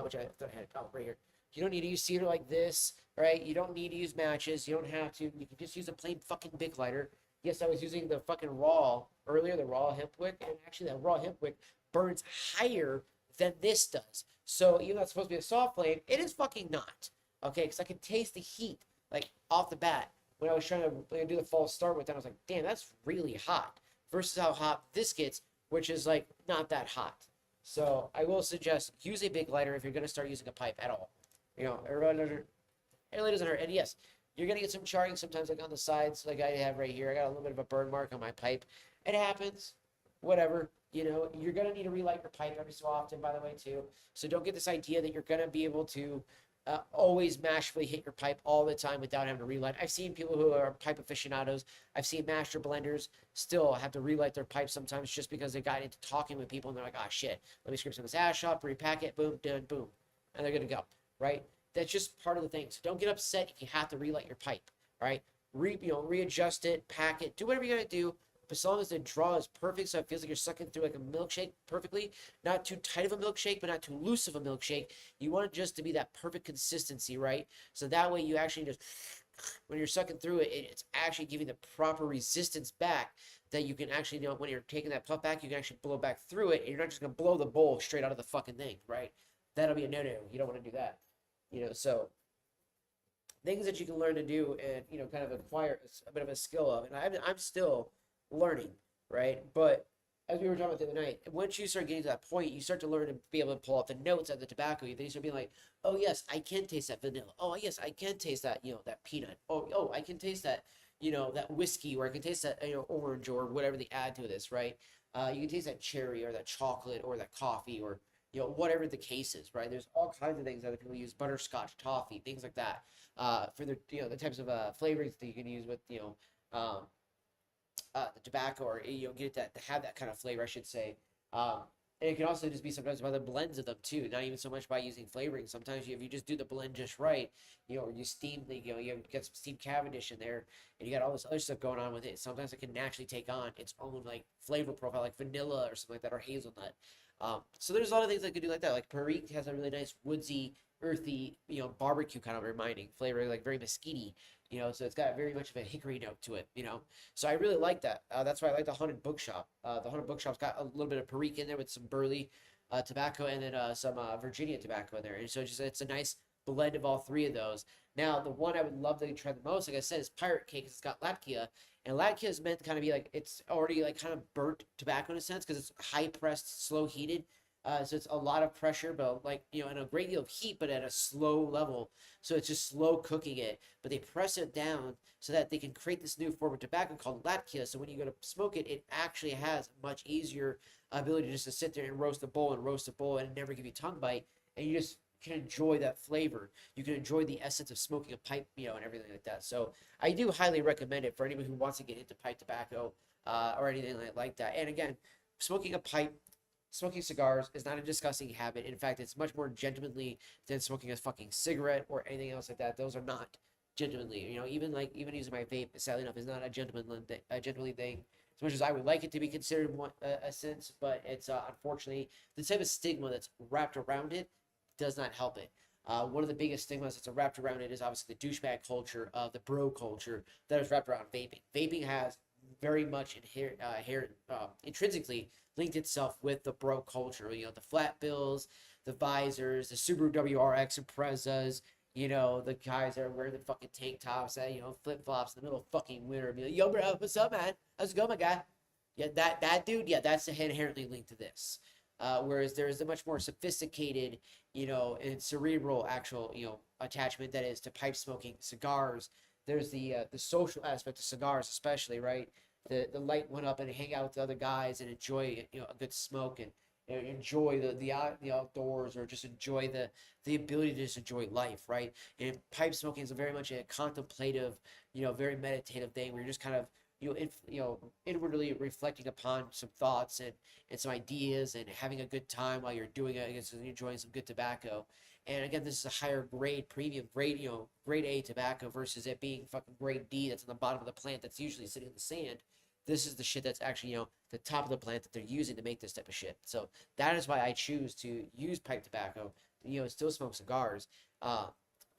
which I thought I had right here. You don't need to use cedar like this, right? You don't need to use matches. You don't have to. You can just use a plain fucking big lighter. Yes, I was using the fucking raw earlier, the raw hemp wick, and actually that raw hemp wick burns higher than this does. So even though it's supposed to be a soft flame, it is fucking not. Okay, because I can taste the heat like off the bat when I was trying to do the false start with that. I was like, damn, that's really hot. Versus how hot this gets, which is like not that hot. So I will suggest use a big lighter if you're going to start using a pipe at all. It really doesn't hurt. And yes, you're going to get some charring sometimes, like on the sides, like I have right here. I got a little bit of a burn mark on my pipe. It happens. Whatever. You're going to need to relight your pipe every so often, by the way, too. So don't get this idea that you're going to be able to always masterfully hit your pipe all the time without having to relight. I've seen people who are pipe aficionados. I've seen master blenders still have to relight their pipe sometimes just because they got into talking with people and they're like, ah, shit, let me scrape some of this ash off, repack it, boom, done, boom. And they're going to go, right? That's just part of the thing. So don't get upset if you have to relight your pipe, right? Readjust it, pack it, do whatever you got to do. But as long as the draw is perfect, so it feels like you're sucking through like a milkshake perfectly, not too tight of a milkshake, but not too loose of a milkshake. You want it just to be that perfect consistency, right? So that way you actually just, when you're sucking through it, it's actually giving the proper resistance back that you can actually, when you're taking that puff back, you can actually blow back through it, and you're not just going to blow the bowl straight out of the fucking thing, right? That'll be a no-no. You don't want to do that. So things that you can learn to do and, kind of acquire a bit of a skill of. And I'm still learning, right? But as we were talking about the other night, once you start getting to that point, you start to learn to be able to pull out the notes of the tobacco. Then you start being like, oh yes, I can taste that vanilla. Oh yes, I can taste that, that peanut. Oh, I can taste that, that whiskey, or I can taste that, orange, or whatever they add to this, right? You can taste that cherry or that chocolate or that coffee, or whatever the case is, right? There's all kinds of things that people use, butterscotch, toffee, things like that, for the the types of flavorings that you can use with the tobacco, or get that to have that kind of flavor, I should say. And it can also just be sometimes by the blends of them too, not even so much by using flavoring. Sometimes if you just do the blend just right, or you steam you get some steamed Cavendish in there, and you got all this other stuff going on with it. Sometimes it can naturally take on its own like flavor profile, like vanilla or something like that, or hazelnut. So there's a lot of things I could do like that. Like Perique has a really nice woodsy, earthy, barbecue kind of reminding flavor, like very mesquite. So it's got very much of a hickory note to it. So I really like that. That's why I like the Haunted Bookshop. The Haunted Bookshop's got a little bit of Perique in there with some burley tobacco, and then some Virginia tobacco in there. And so it's a nice blend of all three of those. Now, the one I would love to try the most, like I said, is Pirate Cake, because it's got Latkia. And Latkia is meant to kind of be like, it's already like kind of burnt tobacco in a sense, because it's high pressed, slow heated. So it's a lot of pressure, but like, and a great deal of heat, but at a slow level. So it's just slow cooking it, but they press it down so that they can create this new form of tobacco called Latkia. So when you go to smoke it, it actually has a much easier ability just to sit there and roast a bowl and never give you tongue bite. And you just can enjoy that flavor. You can enjoy the essence of smoking a pipe, and everything like that. So I do highly recommend it for anyone who wants to get into pipe tobacco, or anything like that. And again, smoking cigars is not a disgusting habit. In fact, it's much more gentlemanly than smoking a fucking cigarette or anything else like that. Those are not gentlemanly. Even using my vape, sadly enough, is not a gentlemanly thing. As much as I would like it to be considered a sense, but it's unfortunately the type of stigma that's wrapped around it does not help it. One of the biggest stigmas that's wrapped around it is obviously the douchebag culture of the bro culture that is wrapped around vaping. Vaping has very much intrinsically linked itself with the bro culture. You know, the flat bills, the visors, the Subaru WRX Imprezas. You know, the guys that are wearing the fucking tank tops, that, you know, flip flops in the middle of fucking winter. Be like, yo, bro, what's up, man? How's it going, my guy? Yeah, that dude, yeah, that's inherently linked to this. Whereas there is a much more sophisticated, you know, and cerebral actual, you know, attachment that is to pipe smoking, cigars. There's the social aspect of cigars, especially, right? The light one up and hang out with the other guys and enjoy, you know, a good smoke and, you know, enjoy the outdoors, or just enjoy the ability to just enjoy life, right? And pipe smoking is very much a contemplative, you know, very meditative thing where you're just kind of, you know, inwardly reflecting upon some thoughts and some ideas and having a good time while you're doing it, and enjoying some good tobacco. And again, this is a higher grade, premium grade, you know, grade A tobacco versus it being fucking grade D that's on the bottom of the plant that's usually sitting in the sand. This is the shit that's actually, you know, the top of the plant that they're using to make this type of shit. So that is why I choose to use pipe tobacco, you know, still smoke cigars.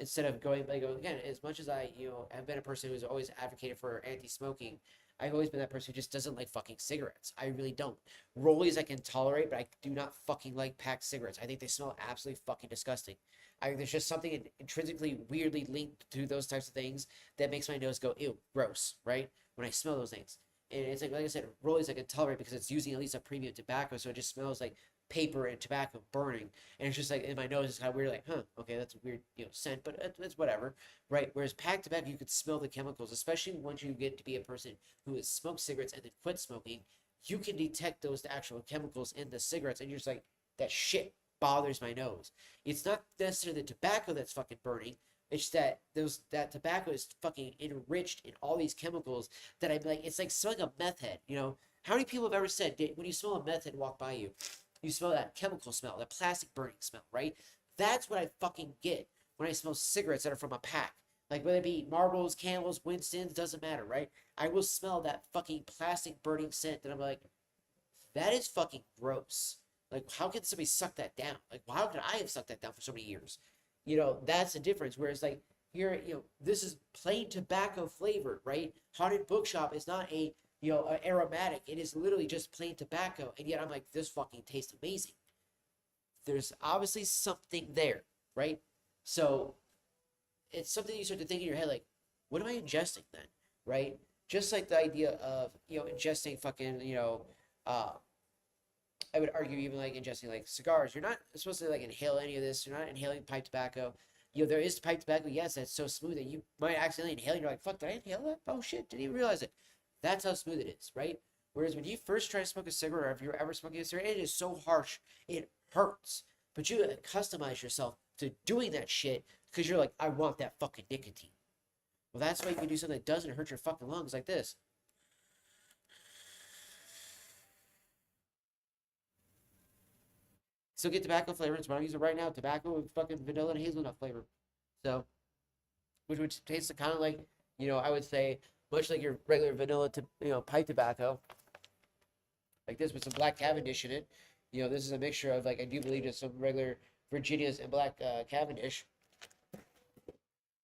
Instead of going, like, again, as much as I, you know, have been a person who's always advocated for anti-smoking, I've always been that person who just doesn't like fucking cigarettes. I really don't. Rollies I can tolerate, but I do not fucking like packed cigarettes. I think they smell absolutely fucking disgusting. There's just something intrinsically weirdly linked to those types of things that makes my nose go, ew, gross, right? When I smell those things. And it's like I said, rollies I can tolerate because it's using at least a premium tobacco, so it just smells like paper and tobacco burning, and it's just like in my nose, it's kind of weird, like, huh, okay, that's a weird, you know, scent, but it's whatever, right? Whereas packed tobacco, you could smell the chemicals, especially once you get to be a person who has smoked cigarettes and then quit smoking. You can detect those actual chemicals in the cigarettes, and you're just like, that shit bothers my nose. It's not necessarily the tobacco that's fucking burning. It's that tobacco is fucking enriched in all these chemicals that I'm like, it's like smelling a meth head. You know, how many people have ever said, when you smell a meth head walk by you, you smell that chemical smell, that plastic burning smell, right? That's what I fucking get when I smell cigarettes that are from a pack. Like, whether it be Marlboros, Camels, Winston's, doesn't matter, right? I will smell that fucking plastic burning scent, and I'm like, that is fucking gross. Like, how can somebody suck that down? Like, how could I have sucked that down for so many years? You know, that's the difference. Whereas, like, here, you know, this is plain tobacco flavored, right? Haunted Bookshop is not a, you know, aromatic. It is literally just plain tobacco. And yet I'm like, this fucking tastes amazing. There's obviously something there, right? So it's something you start to think in your head, like, what am I ingesting then, right? Just like the idea of, you know, ingesting fucking, you know, I would argue even like ingesting like cigars. You're not supposed to like inhale any of this. You're not inhaling pipe tobacco. You know, there is pipe tobacco, yes, that's so smooth that you might accidentally inhale. And you're like, fuck, did I inhale that? Oh shit, didn't even realize it. That's how smooth it is, right? Whereas when you first try to smoke a cigarette, or if you're ever smoking a cigarette, it is so harsh, it hurts. But you customize yourself to doing that shit because you're like, I want that fucking nicotine. Well, that's why you can do something that doesn't hurt your fucking lungs like this. Still get tobacco flavors, but I'm using right now tobacco with fucking vanilla and hazelnut flavor. So, which tastes kind of like, you know, I would say much like your regular vanilla, you know, pipe tobacco, like this with some black Cavendish in it. You know, this is a mixture of, like, I do believe just some regular Virginias and black Cavendish.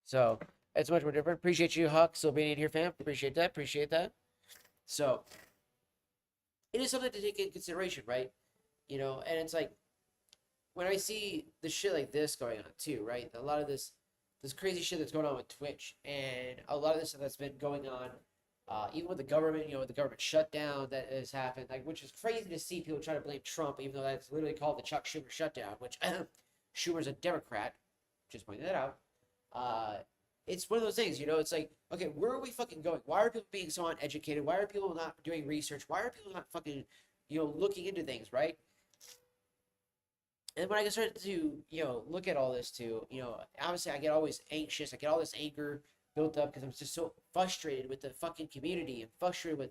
So it's much more different. Appreciate you, Huck, still being in here, fam. Appreciate that. Appreciate that. So it is something to take into consideration, right? You know, and it's like, when I see the shit like this going on too, right? A lot of this crazy shit that's going on with Twitch, and a lot of this stuff that's been going on, even with the government, you know, with the government shutdown that has happened, like, which is crazy to see people try to blame Trump, even though that's literally called the Chuck Schumer shutdown, which Schumer's a Democrat, just pointing that out. It's one of those things, you know, it's like, okay, where are we fucking going? Why are people being so uneducated? Why are people not doing research? Why are people not fucking, you know, looking into things, right? And when I started to, you know, look at all this too, you know, obviously I get always anxious. I get all this anger built up because I'm just so frustrated with the fucking community and frustrated with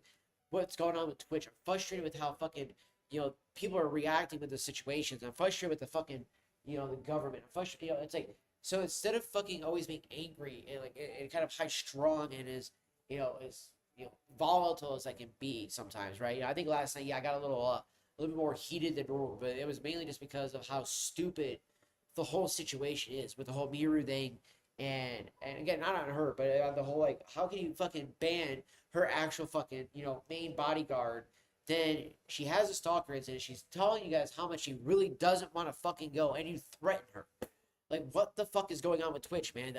what's going on with Twitch. I'm frustrated with how fucking, you know, people are reacting with the situations. I'm frustrated with the fucking, you know, the government. I'm frustrated, you know, it's like, so instead of fucking always being angry and like and kind of high strung and you know, as, you know, volatile as I can be sometimes, right? You know, I think last night, yeah, I got a little bit more heated than normal, but it was mainly just because of how stupid the whole situation is with the whole Miru thing And again, not on her, but on the whole, like, how can you fucking ban her actual fucking, main bodyguard? Then she has a stalker incident. She's telling you guys how much she really doesn't want to fucking go, and you threaten her. Like, what the fuck is going on with Twitch, man?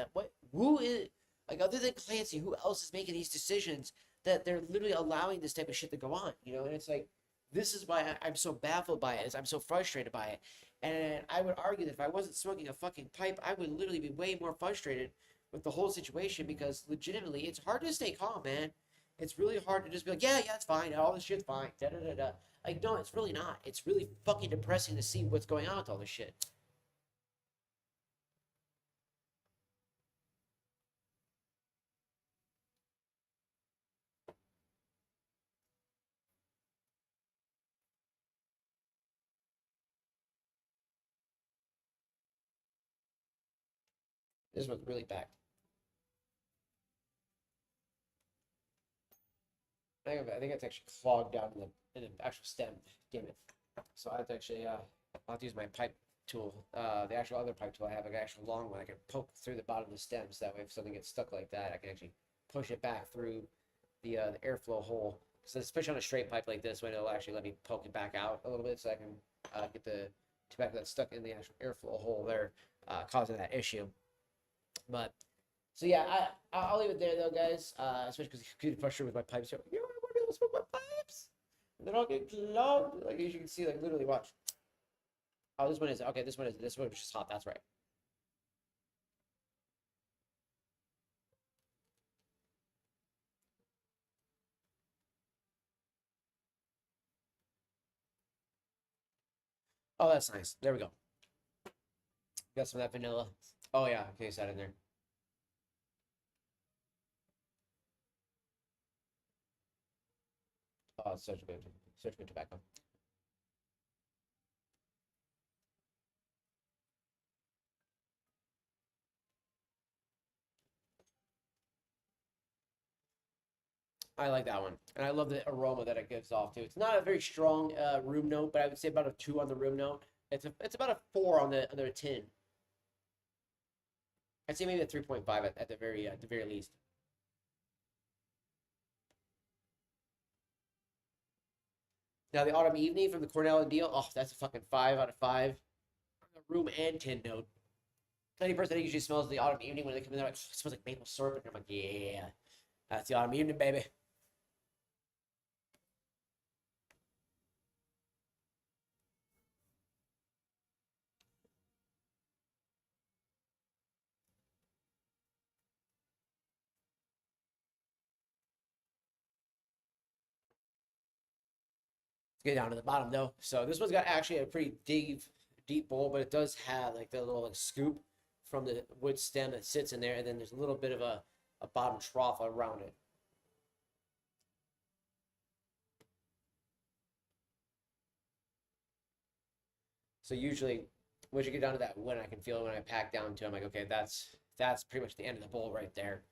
Who is, like, other than Clancy, who else is making these decisions that they're literally allowing this type of shit to go on, And it's like, this is why I'm so baffled by it. I'm so frustrated by it. And I would argue that if I wasn't smoking a fucking pipe, I would literally be way more frustrated with the whole situation because legitimately, it's hard to stay calm, man. It's really hard to just be like, yeah, it's fine. All this shit's fine. Da da da da. Like, no, it's really not. It's really fucking depressing to see what's going on with all this shit. This one's really packed. I think it's actually clogged down in the actual stem. Damn it. So I have to actually I'll have to use my pipe tool. The actual other pipe tool I have, like an actual long one. I can poke through the bottom of the stem, so that way if something gets stuck like that, I can actually push it back through the airflow hole. So especially on a straight pipe like this one, it'll actually let me poke it back out a little bit, so I can get the tobacco that's stuck in the actual airflow hole there, causing that issue. But so yeah, I'll leave it there though, guys. Especially because I'm getting frustrated with my pipes. You know, I want to be able to smoke my pipes. And they're all getting clogged. Like as you can see, like literally, watch. Oh, this one is okay. This one is just hot. That's right. Oh, that's nice. There we go. Got some of that vanilla. Oh yeah, okay, it's that in there. Oh, it's such good tobacco. I like that one, and I love the aroma that it gives off too. It's not a very strong room note, but I would say about a 2 on the room note. It's about a 4 on the tin. I'd say maybe a 3.5 at the very least. Now the autumn evening from the Cornell and Deal, oh, that's a fucking 5 out of 5. The room and tin note. Any person that usually smells the autumn evening when they come in, they're like, oh, it smells like maple syrup, and I'm like, yeah, that's the autumn evening, baby. Let's get down to the bottom though. So this one's got actually a pretty deep bowl, but it does have like the little like scoop from the wood stem that sits in there, and then there's a little bit of a bottom trough around it. So usually, once you get down to that one, I can feel it when I pack down to. I'm like, okay, that's pretty much the end of the bowl right there.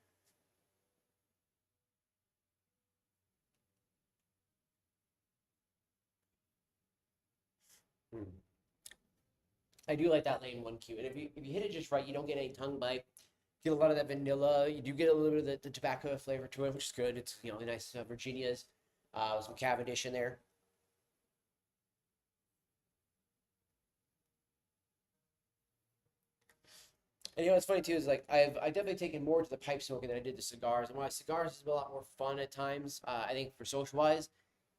Hmm. I do like that lane one Q, and if you hit it just right, you don't get any tongue bite. Get a lot of that vanilla. You do get a little bit of the tobacco flavor to it, which is good. It's a nice Virginia's, with some Cavendish in there. And what's funny too is like I definitely taken more to the pipe smoking than I did the cigars. And while cigars is a lot more fun at times, I think for social wise,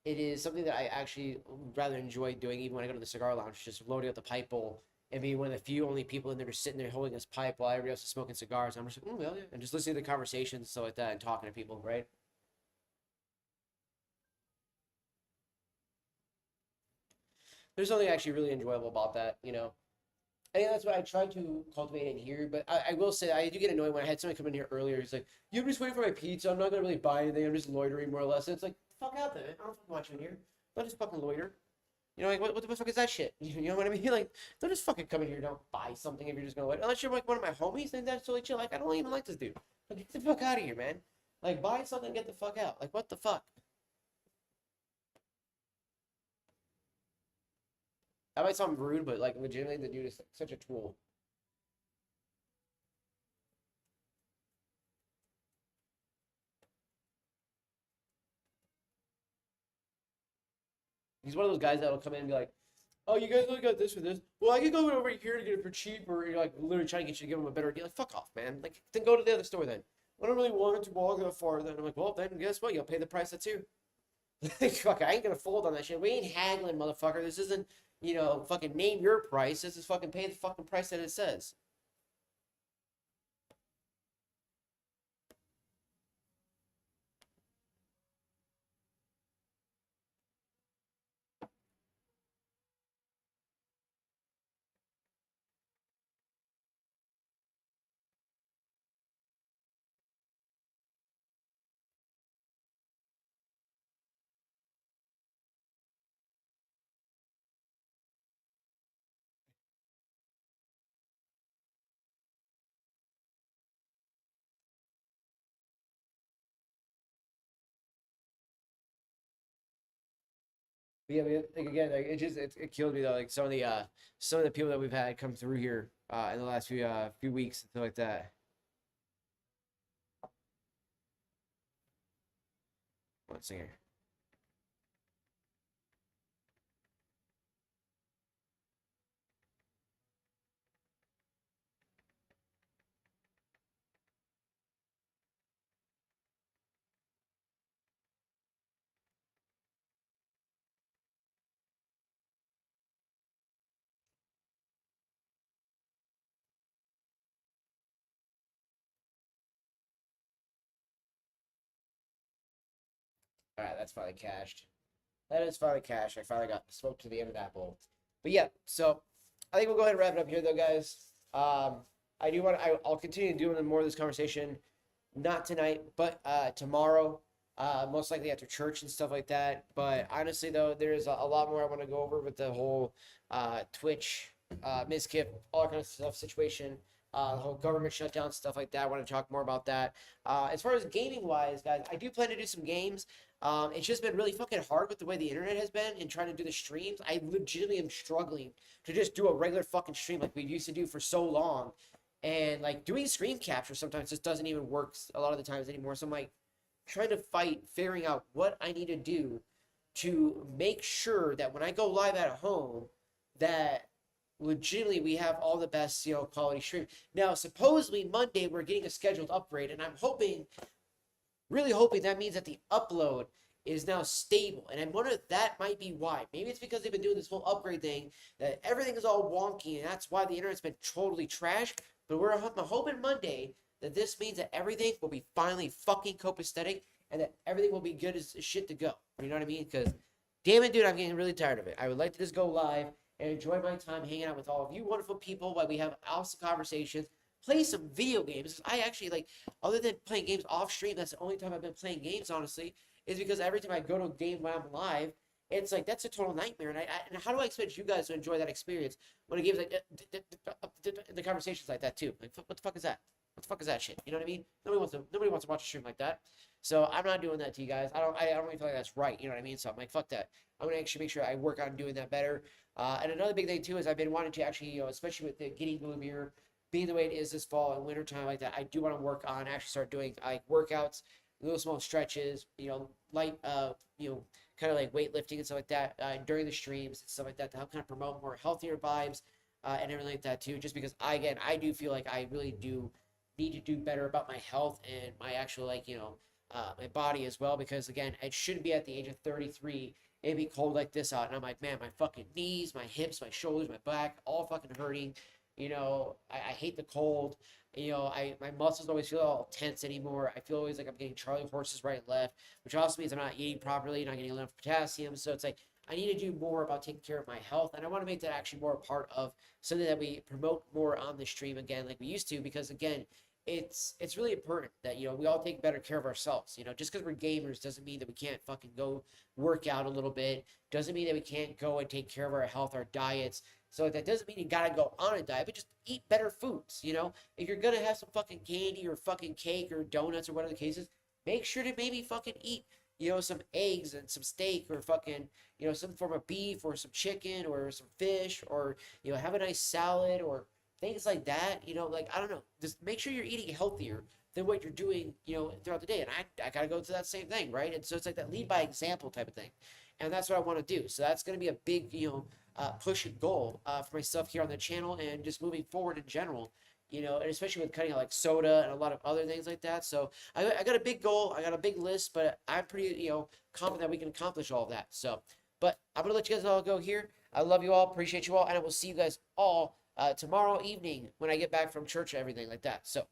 it is something that I actually rather enjoy doing even when I go to the cigar lounge, just loading up the pipe bowl and being one of the few only people in there just sitting there holding this pipe while everybody else is smoking cigars. I'm just like, well, yeah, and just listening to the conversations and stuff like that and talking to people, right? There's something actually really enjoyable about that. I think that's what I tried to cultivate in here, but I will say I do get annoyed when I had somebody come in here earlier. He's like, "You, I'm just waiting for my pizza. I'm not gonna really buy anything. I'm just loitering more or less." And it's like, fuck out there. I don't fucking want you in here. Don't just fucking loiter. Like what the fuck is that shit? You know what I mean? Like, don't just fucking come in here. Don't buy something if you're just gonna loiter. Unless you're like one of my homies, then that's totally chill. Like, I don't even like this dude. Like, get the fuck out of here, man. Like, buy something, and get the fuck out. Like, what the fuck? That might sound rude, but like, legitimately, the dude is like, such a tool. He's one of those guys that'll come in and be like, "Oh, you guys only got this for this. Well, I can go over here to get it for cheap," or you're like literally trying to get you to give him a better deal. Like, fuck off, man. Like, then go to the other store then. I don't really want to walk that far. Then I'm like, well, then guess what? You'll pay the price that's here. Fuck, I ain't gonna fold on that shit. We ain't haggling, motherfucker. This isn't, fucking name your price. This is fucking pay the fucking price that it says. But yeah, like again, like, it killed me though. Like some of the people that we've had come through here in the last few weeks and stuff like that. One second. All right, that's finally cashed. That is finally cashed. I finally got spoke to the end of that bowl. But yeah, so I think we'll go ahead and wrap it up here, though, guys. I do want I'll continue doing more of this conversation, not tonight, but tomorrow. Most likely after church and stuff like that. But honestly, though, there's a lot more I want to go over with the whole Twitch, Mizkip, all that kind of stuff situation. The whole government shutdown, stuff like that. I want to talk more about that. As far as gaming wise, guys, I do plan to do some games. It's just been really fucking hard with the way the internet has been and trying to do the streams. I legitimately am struggling to just do a regular fucking stream like we used to do for so long. And like doing screen capture sometimes just doesn't even work a lot of the times anymore. So I'm like trying to fight, figuring out what I need to do to make sure that when I go live at home, that legitimately we have all the best, quality stream. Now, supposedly Monday we're getting a scheduled upgrade, and I'm hoping, really hoping that means that the upload is now stable. And I wonder if that might be why. Maybe it's because they've been doing this whole upgrade thing that everything is all wonky, and that's why the internet's been totally trashed. But I'm hoping Monday that this means that everything will be finally fucking copacetic and that everything will be good as shit to go. You know what I mean? Because, damn it, dude, I'm getting really tired of it. I would like to just go live and enjoy my time hanging out with all of you wonderful people while we have awesome conversations, play some video games. I actually, like, other than playing games off stream, that's the only time I've been playing games, honestly, is because every time I go to a game when I'm live, it's like, that's a total nightmare. And how do I expect you guys to enjoy that experience when a game's like, the conversation's like that too? Like, what the fuck is that? What the fuck is that shit? You know what I mean? Nobody wants to watch a stream like that. So I'm not doing that to you guys. I don't really feel like that's right. You know what I mean? So I'm like, fuck that. I'm gonna actually make sure I work on doing that better. And another big thing too is I've been wanting to actually, especially with the getting Gloomy being the way it is this fall and winter time like that, I do want to work on actually start doing like workouts, little small stretches, light, kind of like weightlifting and stuff like that during the streams and stuff like that to help kind of promote more healthier vibes and everything like that too. Just because I do feel like I really do need to do better about my health and my actual my body as well, because again, it shouldn't be at the age of 33 it'd be cold like this out, and I'm like, man, my fucking knees, my hips, my shoulders, my back, all fucking hurting. I hate the cold. My muscles always feel all tense anymore. I feel always like I'm getting Charlie horses right and left, which also means I'm not eating properly, not getting enough potassium. So it's like I need to do more about taking care of my health, and I want to make that actually more a part of something that we promote more on the stream again, like we used to, because again, it's really important that we all take better care of ourselves. Just because we're gamers doesn't mean that we can't fucking go work out a little bit. Doesn't mean that we can't go and take care of our health, our diets. So that doesn't mean you gotta go on a diet, but just eat better foods. If you're gonna have some fucking candy or fucking cake or donuts or whatever the case is, make sure to maybe fucking eat some eggs and some steak or fucking some form of beef or some chicken or some fish, or have a nice salad or things like that. Like, I don't know, just make sure you're eating healthier than what you're doing throughout the day. And I gotta go through that same thing, right? And so it's like that lead by example type of thing. and that's what I want to do. So that's going to be a big, push and goal for myself here on the channel and just moving forward in general. And especially with cutting out like soda and a lot of other things like that. So I got a big goal, I got a big list, but I'm pretty, confident that we can accomplish all of that. So, but I'm gonna let you guys all go here. I love you all, appreciate you all, and I will see you guys all tomorrow evening when I get back from church and everything like that. So.